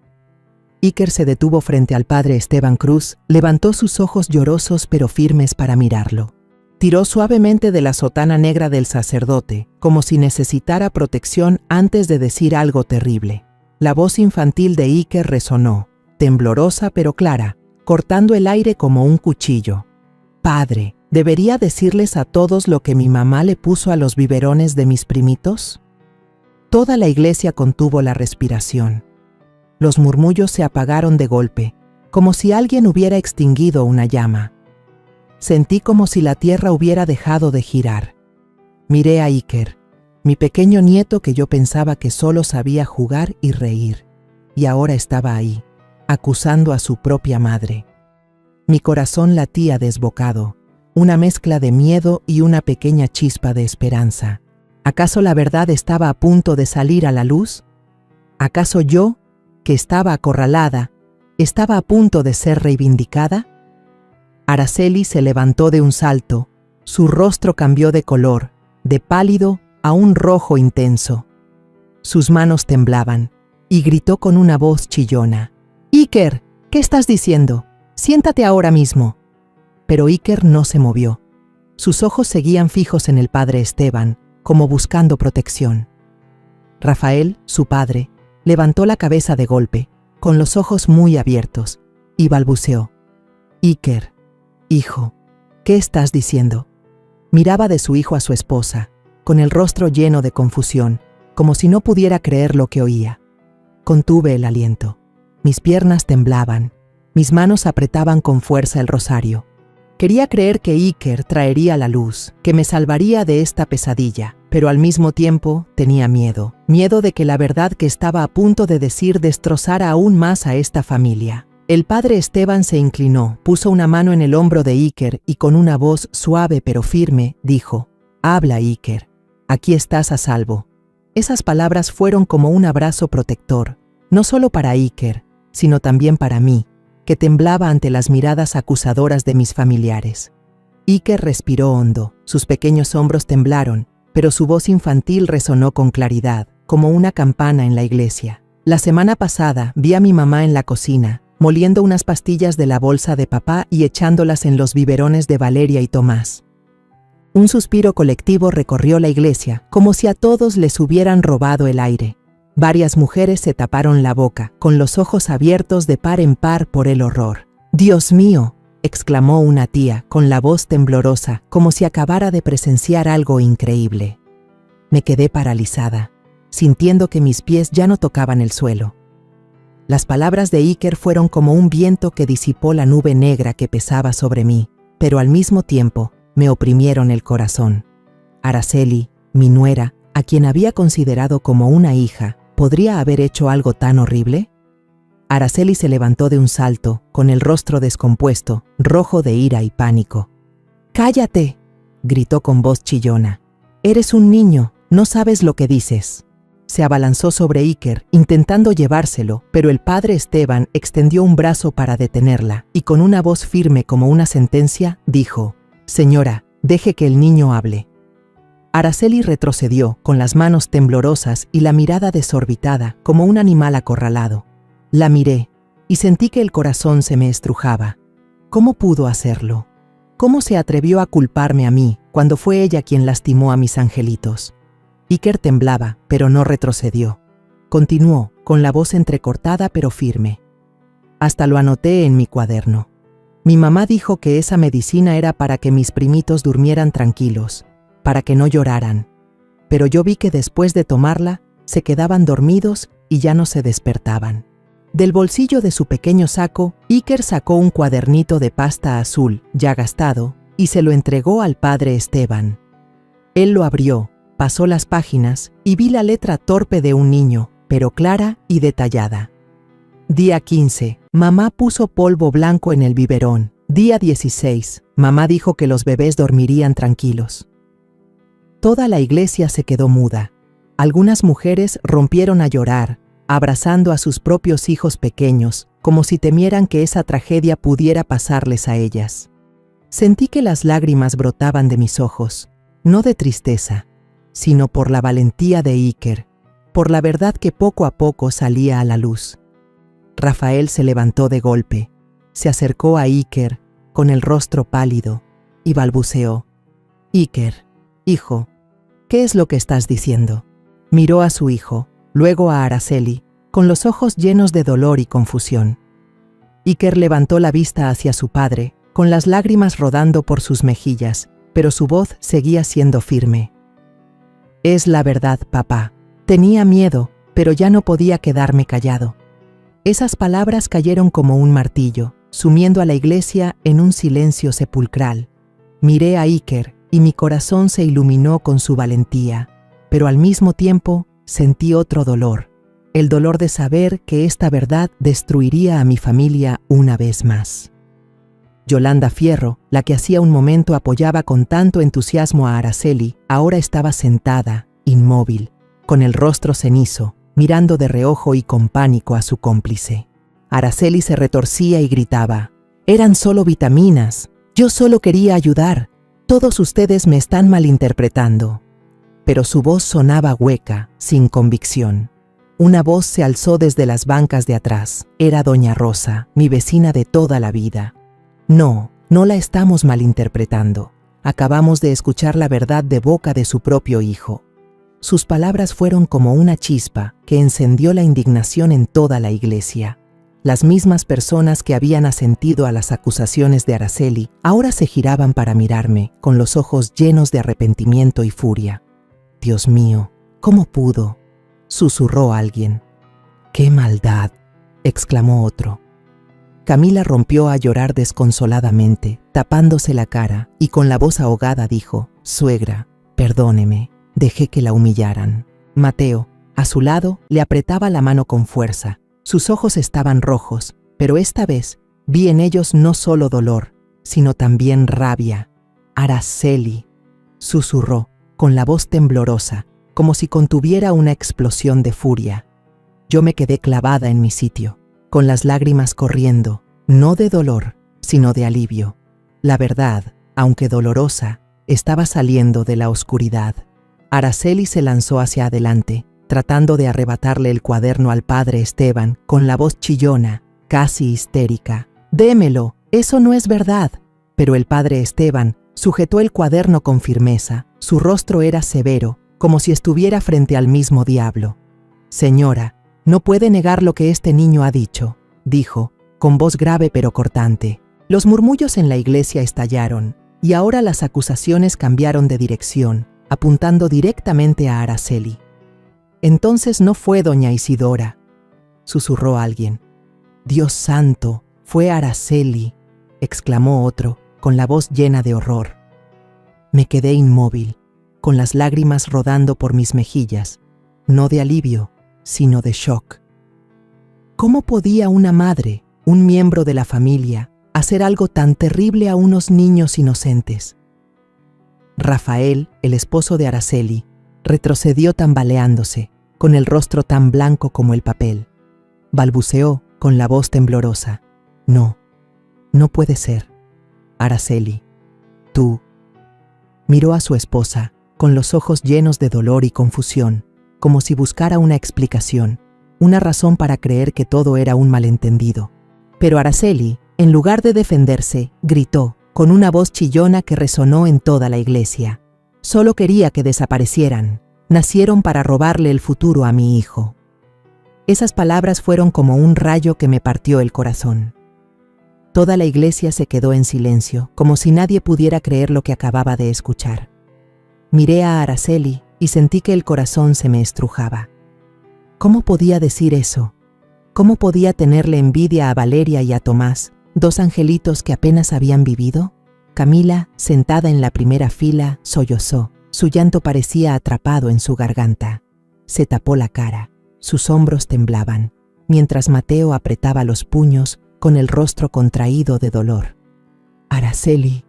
Iker se detuvo frente al padre Esteban Cruz, levantó sus ojos llorosos pero firmes para mirarlo. Tiró suavemente de la sotana negra del sacerdote, como si necesitara protección antes de decir algo terrible. La voz infantil de Iker resonó, temblorosa pero clara, cortando el aire como un cuchillo. «Padre, ¿debería decirles a todos lo que mi mamá le puso a los biberones de mis primitos?». Toda la iglesia contuvo la respiración. Los murmullos se apagaron de golpe, como si alguien hubiera extinguido una llama. Sentí como si la tierra hubiera dejado de girar. Miré a Iker, mi pequeño nieto que yo pensaba que solo sabía jugar y reír, y ahora estaba ahí, acusando a su propia madre. Mi corazón latía desbocado, una mezcla de miedo y una pequeña chispa de esperanza. ¿Acaso la verdad estaba a punto de salir a la luz? ¿Acaso yo, que estaba acorralada, estaba a punto de ser reivindicada? Araceli se levantó de un salto, su rostro cambió de color, de pálido a un rojo intenso. Sus manos temblaban, y gritó con una voz chillona: «Iker, ¿qué estás diciendo? Siéntate ahora mismo». Pero Iker no se movió. Sus ojos seguían fijos en el padre Esteban, como buscando protección. Rafael, su padre, levantó la cabeza de golpe, con los ojos muy abiertos, y balbuceó: «Iker, hijo, ¿qué estás diciendo?». Miraba de su hijo a su esposa, con el rostro lleno de confusión, como si no pudiera creer lo que oía. Contuve el aliento. Mis piernas temblaban, mis manos apretaban con fuerza el rosario. Quería creer que Iker traería la luz, que me salvaría de esta pesadilla, pero al mismo tiempo tenía miedo de que la verdad que estaba a punto de decir destrozara aún más a esta familia. El padre Esteban se inclinó, puso una mano en el hombro de Iker y con una voz suave pero firme dijo: «Habla, Iker, aquí estás a salvo». Esas palabras fueron como un abrazo protector, no solo para Iker, sino también para mí, que temblaba ante las miradas acusadoras de mis familiares. Iker respiró hondo, sus pequeños hombros temblaron, pero su voz infantil resonó con claridad, como una campana en la iglesia. La semana pasada vi a mi mamá en la cocina, moliendo unas pastillas de la bolsa de papá y echándolas en los biberones de Valeria y Tomás. Un suspiro colectivo recorrió la iglesia, como si a todos les hubieran robado el aire. Varias mujeres se taparon la boca, con los ojos abiertos de par en par por el horror. «¡Dios mío!», exclamó una tía, con la voz temblorosa, como si acabara de presenciar algo increíble. Me quedé paralizada, sintiendo que mis pies ya no tocaban el suelo. Las palabras de Iker fueron como un viento que disipó la nube negra que pesaba sobre mí, pero al mismo tiempo me oprimieron el corazón. Araceli, mi nuera, a quien había considerado como una hija, ¿podría haber hecho algo tan horrible? Araceli se levantó de un salto, con el rostro descompuesto, rojo de ira y pánico. «¡Cállate!», gritó con voz chillona. «Eres un niño, no sabes lo que dices». Se abalanzó sobre Iker, intentando llevárselo, pero el padre Esteban extendió un brazo para detenerla, y con una voz firme como una sentencia, dijo: «Señora, deje que el niño hable». Araceli retrocedió, con las manos temblorosas y la mirada desorbitada, como un animal acorralado. La miré, y sentí que el corazón se me estrujaba. ¿Cómo pudo hacerlo? ¿Cómo se atrevió a culparme a mí, cuando fue ella quien lastimó a mis angelitos? Iker temblaba, pero no retrocedió. Continuó, con la voz entrecortada pero firme. Hasta lo anoté en mi cuaderno. Mi mamá dijo que esa medicina era para que mis primitos durmieran tranquilos, para que no lloraran. Pero yo vi que después de tomarla, se quedaban dormidos y ya no se despertaban. Del bolsillo de su pequeño saco, Iker sacó un cuadernito de pasta azul, ya gastado, y se lo entregó al padre Esteban. Él lo abrió, pasó las páginas y vi la letra torpe de un niño, pero clara y detallada. Día 15. Mamá puso polvo blanco en el biberón. Día 16. Mamá dijo que los bebés dormirían tranquilos. Toda la iglesia se quedó muda. Algunas mujeres rompieron a llorar, abrazando a sus propios hijos pequeños, como si temieran que esa tragedia pudiera pasarles a ellas. Sentí que las lágrimas brotaban de mis ojos, no de tristeza, sino por la valentía de Iker, por la verdad que poco a poco salía a la luz. Rafael se levantó de golpe, se acercó a Iker, con el rostro pálido, y balbuceó: «Iker, hijo, ¿qué es lo que estás diciendo?». Miró a su hijo, luego a Araceli, con los ojos llenos de dolor y confusión. Iker levantó la vista hacia su padre, con las lágrimas rodando por sus mejillas, pero su voz seguía siendo firme. «Es la verdad, papá. Tenía miedo, pero ya no podía quedarme callado». Esas palabras cayeron como un martillo, sumiendo a la iglesia en un silencio sepulcral. Miré a Iker y mi corazón se iluminó con su valentía, pero al mismo tiempo sentí otro dolor, el dolor de saber que esta verdad destruiría a mi familia una vez más. Yolanda Fierro, la que hacía un momento apoyaba con tanto entusiasmo a Araceli, ahora estaba sentada, inmóvil, con el rostro cenizo, mirando de reojo y con pánico a su cómplice. Araceli se retorcía y gritaba: «Eran solo vitaminas. Yo solo quería ayudar. Todos ustedes me están malinterpretando». Pero su voz sonaba hueca, sin convicción. Una voz se alzó desde las bancas de atrás. Era doña Rosa, mi vecina de toda la vida. «No, no la estamos malinterpretando. Acabamos de escuchar la verdad de boca de su propio hijo». Sus palabras fueron como una chispa que encendió la indignación en toda la iglesia. Las mismas personas que habían asentido a las acusaciones de Araceli ahora se giraban para mirarme, con los ojos llenos de arrepentimiento y furia. «Dios mío, ¿cómo pudo?», susurró alguien. «¡Qué maldad!», exclamó otro. Camila rompió a llorar desconsoladamente, tapándose la cara, y con la voz ahogada dijo: «Suegra, perdóneme, dejé que la humillaran». Mateo, a su lado, le apretaba la mano con fuerza. Sus ojos estaban rojos, pero esta vez vi en ellos no solo dolor, sino también rabia. «Araceli», susurró, con la voz temblorosa, como si contuviera una explosión de furia. Yo me quedé clavada en mi sitio, con las lágrimas corriendo, no de dolor, sino de alivio. La verdad, aunque dolorosa, estaba saliendo de la oscuridad. Araceli se lanzó hacia adelante, tratando de arrebatarle el cuaderno al padre Esteban, con la voz chillona, casi histérica. «Démelo, eso no es verdad». Pero el padre Esteban sujetó el cuaderno con firmeza. Su rostro era severo, como si estuviera frente al mismo diablo. «Señora, no puede negar lo que este niño ha dicho», dijo, con voz grave pero cortante. Los murmullos en la iglesia estallaron, y ahora las acusaciones cambiaron de dirección, apuntando directamente a Araceli. Entonces no fue doña Isidora. susurró alguien. «Dios santo, fue Araceli», exclamó otro, con la voz llena de horror. Me quedé inmóvil, con las lágrimas rodando por mis mejillas, no de alivio, sino de shock. ¿Cómo podía una madre, un miembro de la familia, hacer algo tan terrible a unos niños inocentes? Rafael, el esposo de Araceli, retrocedió tambaleándose, con el rostro tan blanco como el papel. Balbuceó con la voz temblorosa. «No, no puede ser. Araceli, tú». Miró a su esposa, con los ojos llenos de dolor y confusión, como si buscara una explicación, una razón para creer que todo era un malentendido. Pero Araceli, en lugar de defenderse, gritó, con una voz chillona que resonó en toda la iglesia. «Solo quería que desaparecieran. Nacieron para robarle el futuro a mi hijo». Esas palabras fueron como un rayo que me partió el corazón. Toda la iglesia se quedó en silencio, como si nadie pudiera creer lo que acababa de escuchar. Miré a Araceli y sentí que el corazón se me estrujaba. ¿Cómo podía decir eso? ¿Cómo podía tenerle envidia a Valeria y a Tomás, dos angelitos que apenas habían vivido? Camila, sentada en la primera fila, sollozó. Su llanto parecía atrapado en su garganta. Se tapó la cara. Sus hombros temblaban, mientras Mateo apretaba los puños con el rostro contraído de dolor. «Araceli»,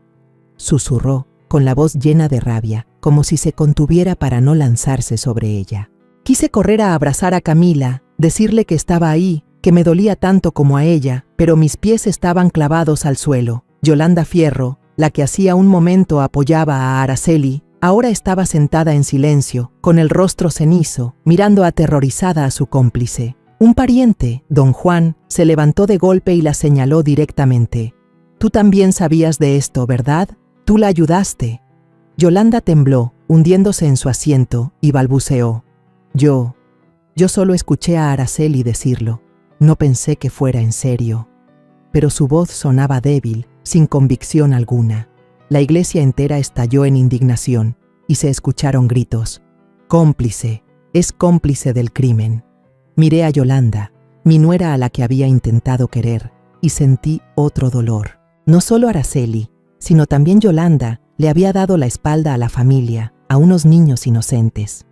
susurró, con la voz llena de rabia, como si se contuviera para no lanzarse sobre ella. Quise correr a abrazar a Camila, decirle que estaba ahí, que me dolía tanto como a ella, pero mis pies estaban clavados al suelo. Yolanda Fierro, la que hacía un momento apoyaba a Araceli, ahora estaba sentada en silencio, con el rostro cenizo, mirando aterrorizada a su cómplice. Un pariente, don Juan, se levantó de golpe y la señaló directamente. «Tú también sabías de esto, ¿verdad? Tú la ayudaste». Yolanda tembló, hundiéndose en su asiento, y balbuceó. Yo solo escuché a Araceli decirlo. No pensé que fuera en serio». Pero su voz sonaba débil, sin convicción alguna. La iglesia entera estalló en indignación, y se escucharon gritos. «Cómplice, es cómplice del crimen». Miré a Yolanda, mi nuera a la que había intentado querer, y sentí otro dolor. No solo Araceli, sino también Yolanda le había dado la espalda a la familia, a unos niños inocentes.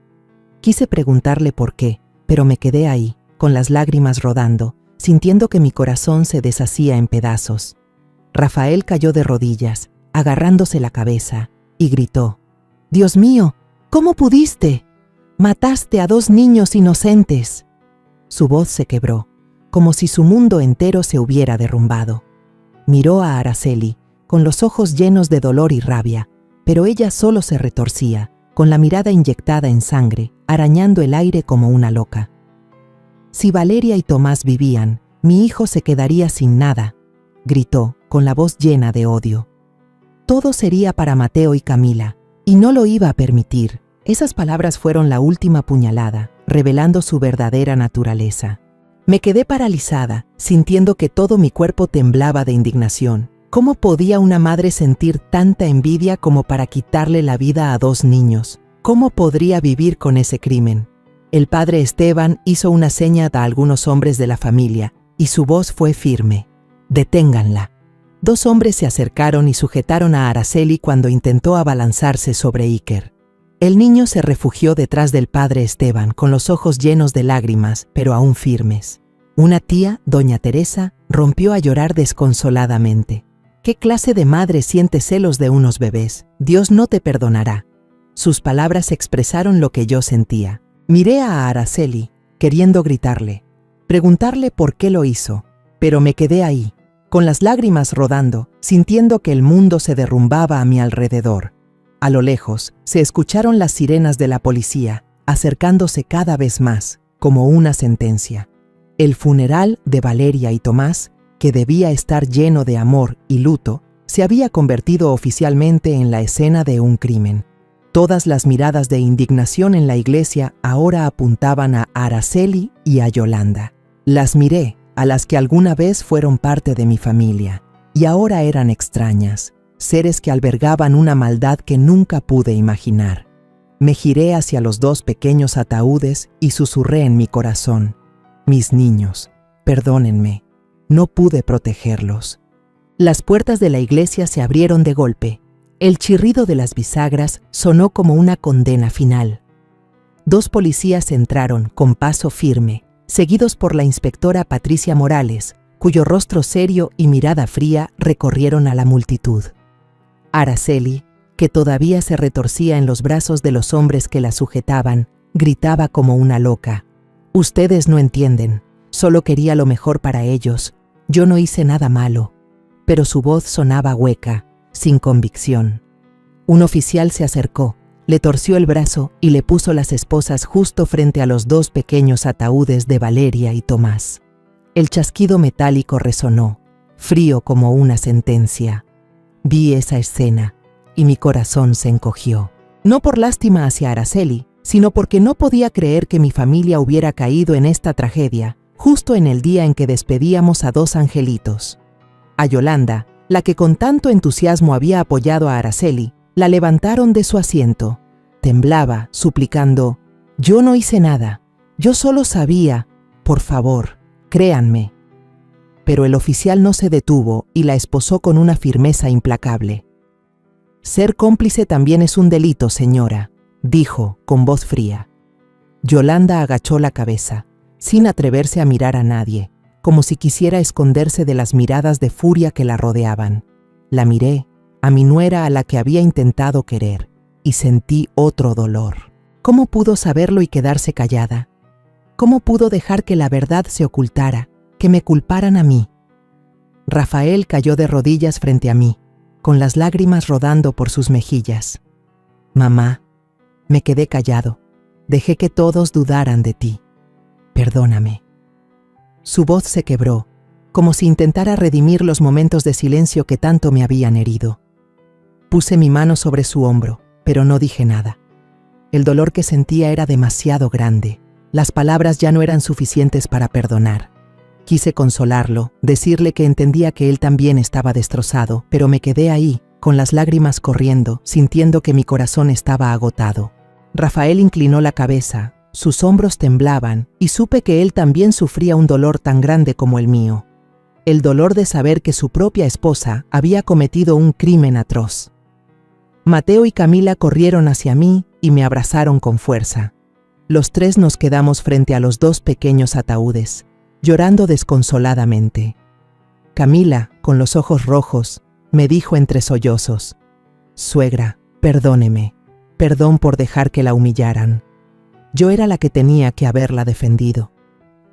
Quise preguntarle por qué, pero me quedé ahí, con las lágrimas rodando, sintiendo que mi corazón se deshacía en pedazos. Rafael cayó de rodillas, agarrándose la cabeza, y gritó: «¡Dios mío! ¿Cómo pudiste? Mataste a 2 niños inocentes». Su voz se quebró, como si su mundo entero se hubiera derrumbado. Miró a Araceli, con los ojos llenos de dolor y rabia, pero ella solo se retorcía, con la mirada inyectada en sangre, arañando el aire como una loca. «Si Valeria y Tomás vivían, mi hijo se quedaría sin nada», gritó, con la voz llena de odio. «Todo sería para Mateo y Camila, y no lo iba a permitir». Esas palabras fueron la última puñalada, revelando su verdadera naturaleza. Me quedé paralizada, sintiendo que todo mi cuerpo temblaba de indignación. ¿Cómo podía una madre sentir tanta envidia como para quitarle la vida a 2 niños? ¿Cómo podría vivir con ese crimen? El padre Esteban hizo una seña a algunos hombres de la familia, y su voz fue firme. «Deténganla». 2 hombres se acercaron y sujetaron a Araceli cuando intentó abalanzarse sobre Iker. El niño se refugió detrás del padre Esteban, con los ojos llenos de lágrimas, pero aún firmes. Una tía, doña Teresa, rompió a llorar desconsoladamente. «¿Qué clase de madre siente celos de unos bebés? Dios no te perdonará». Sus palabras expresaron lo que yo sentía. Miré a Araceli, queriendo gritarle, preguntarle por qué lo hizo, pero me quedé ahí, con las lágrimas rodando, sintiendo que el mundo se derrumbaba a mi alrededor. A lo lejos, se escucharon las sirenas de la policía, acercándose cada vez más, como una sentencia. El funeral de Valeria y Tomás, que debía estar lleno de amor y luto, se había convertido oficialmente en la escena de un crimen. Todas las miradas de indignación en la iglesia ahora apuntaban a Araceli y a Yolanda. Las miré, a las que alguna vez fueron parte de mi familia, y ahora eran extrañas. Seres que albergaban una maldad que nunca pude imaginar. Me giré hacia los 2 pequeños ataúdes y susurré en mi corazón: Mis niños, perdónenme, no pude protegerlos. Las puertas de la iglesia se abrieron de golpe. El chirrido de las bisagras sonó como una condena final. 2 policías entraron con paso firme, seguidos por la inspectora Patricia Morales, cuyo rostro serio y mirada fría recorrieron a la multitud. Araceli, que todavía se retorcía en los brazos de los hombres que la sujetaban, gritaba como una loca. «Ustedes no entienden, solo quería lo mejor para ellos. Yo no hice nada malo». Pero su voz sonaba hueca, sin convicción. Un oficial se acercó, le torció el brazo y le puso las esposas justo frente a los 2 pequeños ataúdes de Valeria y Tomás. El chasquido metálico resonó, frío como una sentencia. Vi esa escena y mi corazón se encogió. No por lástima hacia Araceli, sino porque no podía creer que mi familia hubiera caído en esta tragedia, justo en el día en que despedíamos a 2 angelitos. A Yolanda, la que con tanto entusiasmo había apoyado a Araceli, la levantaron de su asiento. Temblaba, suplicando: «Yo no hice nada, yo solo sabía, por favor, créanme». Pero el oficial no se detuvo y la esposó con una firmeza implacable. «Ser cómplice también es un delito, señora», dijo con voz fría. Yolanda agachó la cabeza, sin atreverse a mirar a nadie, como si quisiera esconderse de las miradas de furia que la rodeaban. La miré, a mi nuera a la que había intentado querer, y sentí otro dolor. ¿Cómo pudo saberlo y quedarse callada? ¿Cómo pudo dejar que la verdad se ocultara, que me culparan a mí? Rafael cayó de rodillas frente a mí, con las lágrimas rodando por sus mejillas. «Mamá, me quedé callado, dejé que todos dudaran de ti. Perdóname». Su voz se quebró, como si intentara redimir los momentos de silencio que tanto me habían herido. Puse mi mano sobre su hombro, pero no dije nada. El dolor que sentía era demasiado grande. Las palabras ya no eran suficientes para perdonar. Quise consolarlo, decirle que entendía que él también estaba destrozado, pero me quedé ahí, con las lágrimas corriendo, sintiendo que mi corazón estaba agotado. Rafael inclinó la cabeza, sus hombros temblaban, y supe que él también sufría un dolor tan grande como el mío. El dolor de saber que su propia esposa había cometido un crimen atroz. Mateo y Camila corrieron hacia mí y me abrazaron con fuerza. Los 3 nos quedamos frente a los 2 pequeños ataúdes, llorando desconsoladamente. Camila, con los ojos rojos, me dijo entre sollozos: «Suegra, perdóneme, perdón por dejar que la humillaran. Yo era la que tenía que haberla defendido».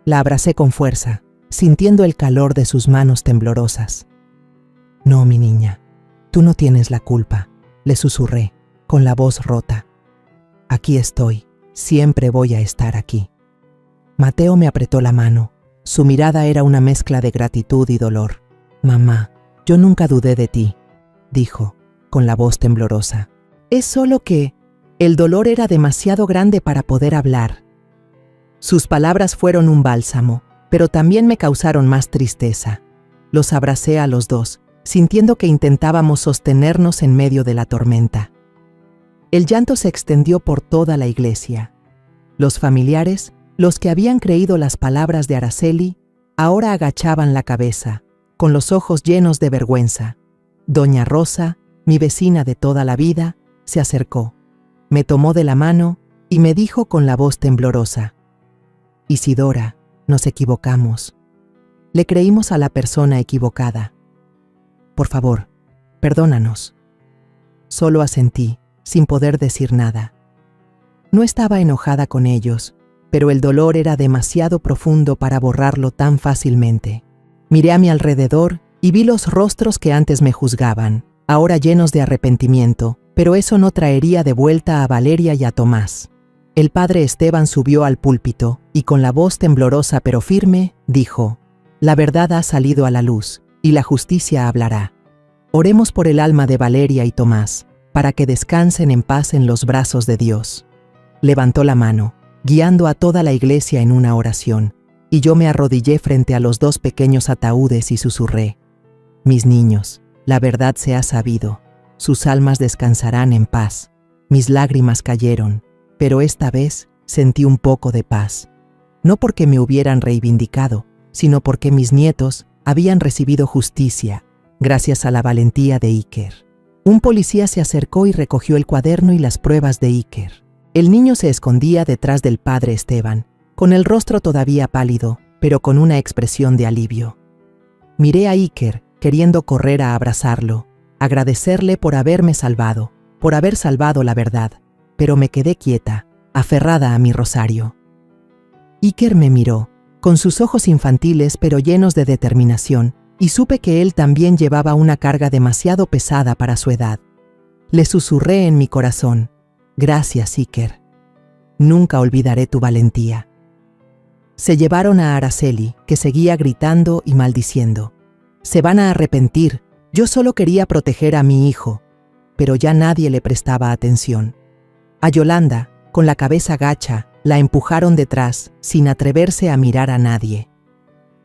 La abracé con fuerza, sintiendo el calor de sus manos temblorosas. «No, mi niña, tú no tienes la culpa», le susurré, con la voz rota. «Aquí estoy, siempre voy a estar aquí». Mateo me apretó la mano. Su mirada era una mezcla de gratitud y dolor. «Mamá, yo nunca dudé de ti», dijo, con la voz temblorosa. «Es solo que el dolor era demasiado grande para poder hablar». Sus palabras fueron un bálsamo, pero también me causaron más tristeza. Los abracé a los 2, sintiendo que intentábamos sostenernos en medio de la tormenta. El llanto se extendió por toda la iglesia. Los familiares, los que habían creído las palabras de Araceli, ahora agachaban la cabeza, con los ojos llenos de vergüenza. Doña Rosa, mi vecina de toda la vida, se acercó, me tomó de la mano y me dijo con la voz temblorosa: «Isidora, nos equivocamos. Le creímos a la persona equivocada. Por favor, perdónanos». Solo asentí, sin poder decir nada. No estaba enojada con ellos, pero el dolor era demasiado profundo para borrarlo tan fácilmente. Miré a mi alrededor y vi los rostros que antes me juzgaban, ahora llenos de arrepentimiento, pero eso no traería de vuelta a Valeria y a Tomás. El padre Esteban subió al púlpito y con la voz temblorosa pero firme, dijo: «La verdad ha salido a la luz y la justicia hablará. Oremos por el alma de Valeria y Tomás, para que descansen en paz en los brazos de Dios». Levantó la mano, guiando a toda la iglesia en una oración, y yo me arrodillé frente a los 2 pequeños ataúdes y susurré: «Mis niños, la verdad se ha sabido, sus almas descansarán en paz». Mis lágrimas cayeron, pero esta vez sentí un poco de paz. no porque me hubieran reivindicado, sino porque mis nietos habían recibido justicia, gracias a la valentía de Iker. Un policía se acercó y recogió el cuaderno y las pruebas de Iker. El niño se escondía detrás del padre Esteban, con el rostro todavía pálido, pero con una expresión de alivio. Miré a Iker, queriendo correr a abrazarlo, agradecerle por haberme salvado, por haber salvado la verdad, pero me quedé quieta, aferrada a mi rosario. Iker me miró, con sus ojos infantiles pero llenos de determinación, y supe que él también llevaba una carga demasiado pesada para su edad. Le susurré en mi corazón: «Gracias, Iker. Nunca olvidaré tu valentía». Se llevaron a Araceli, que seguía gritando y maldiciendo. «Se van a arrepentir, yo solo quería proteger a mi hijo», pero ya nadie le prestaba atención. A Yolanda, con la cabeza gacha, la empujaron detrás, sin atreverse a mirar a nadie.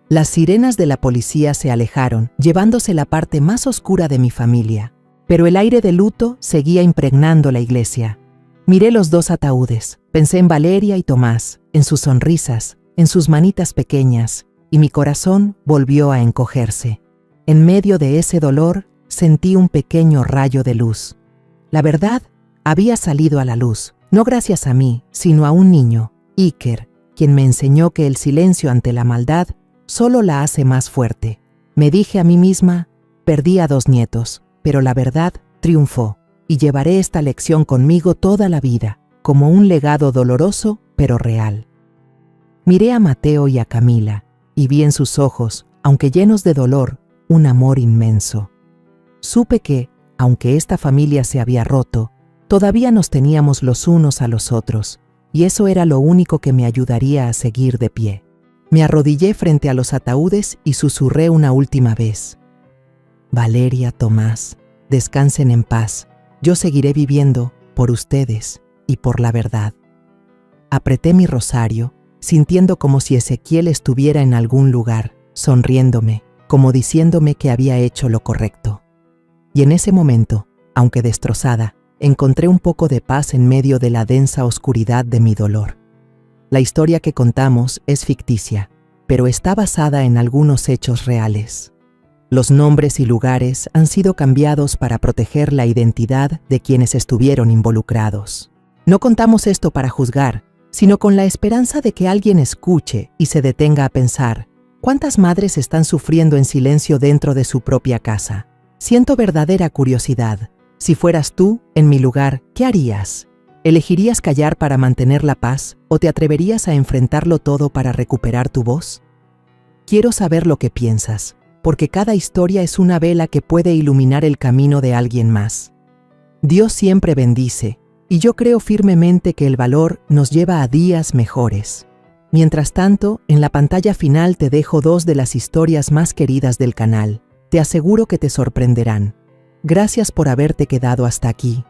Las sirenas de la policía se alejaron, llevándose la parte más oscura de mi familia, pero el aire de luto seguía impregnando la iglesia. Miré los dos ataúdes, pensé en Valeria y Tomás, en sus sonrisas, en sus manitas pequeñas, y mi corazón volvió a encogerse. En medio de ese dolor, sentí un pequeño rayo de luz. La verdad había salido a la luz, no gracias a mí, sino a un niño, Iker, quien me enseñó que el silencio ante la maldad solo la hace más fuerte. Me dije a mí misma: perdí a 2 nietos, pero la verdad triunfó, y llevaré esta lección conmigo toda la vida, como un legado doloroso pero real. Miré a Mateo y a Camila, y vi en sus ojos, aunque llenos de dolor, un amor inmenso. Supe que, aunque esta familia se había roto, todavía nos teníamos los unos a los otros, y eso era lo único que me ayudaría a seguir de pie. Me arrodillé frente a los ataúdes y susurré una última vez: Valeria, Tomás, descansen en paz, yo seguiré viviendo por ustedes y por la verdad. Apreté mi rosario, sintiendo como si Ezequiel estuviera en algún lugar, sonriéndome, como diciéndome que había hecho lo correcto. Y en ese momento, aunque destrozada, encontré un poco de paz en medio de la densa oscuridad de mi dolor. La historia que contamos es ficticia, pero está basada en algunos hechos reales. Los nombres y lugares han sido cambiados para proteger la identidad de quienes estuvieron involucrados. No contamos esto para juzgar, sino con la esperanza de que alguien escuche y se detenga a pensar: ¿cuántas madres están sufriendo en silencio dentro de su propia casa? Siento verdadera curiosidad. Si fueras tú, en mi lugar, ¿qué harías? ¿Elegirías callar para mantener la paz o te atreverías a enfrentarlo todo para recuperar tu voz? Quiero saber lo que piensas, porque cada historia es una vela que puede iluminar el camino de alguien más. Dios siempre bendice, y yo creo firmemente que el valor nos lleva a días mejores. Mientras tanto, en la pantalla final te dejo 2 de las historias más queridas del canal. Te aseguro que te sorprenderán. Gracias por haberte quedado hasta aquí.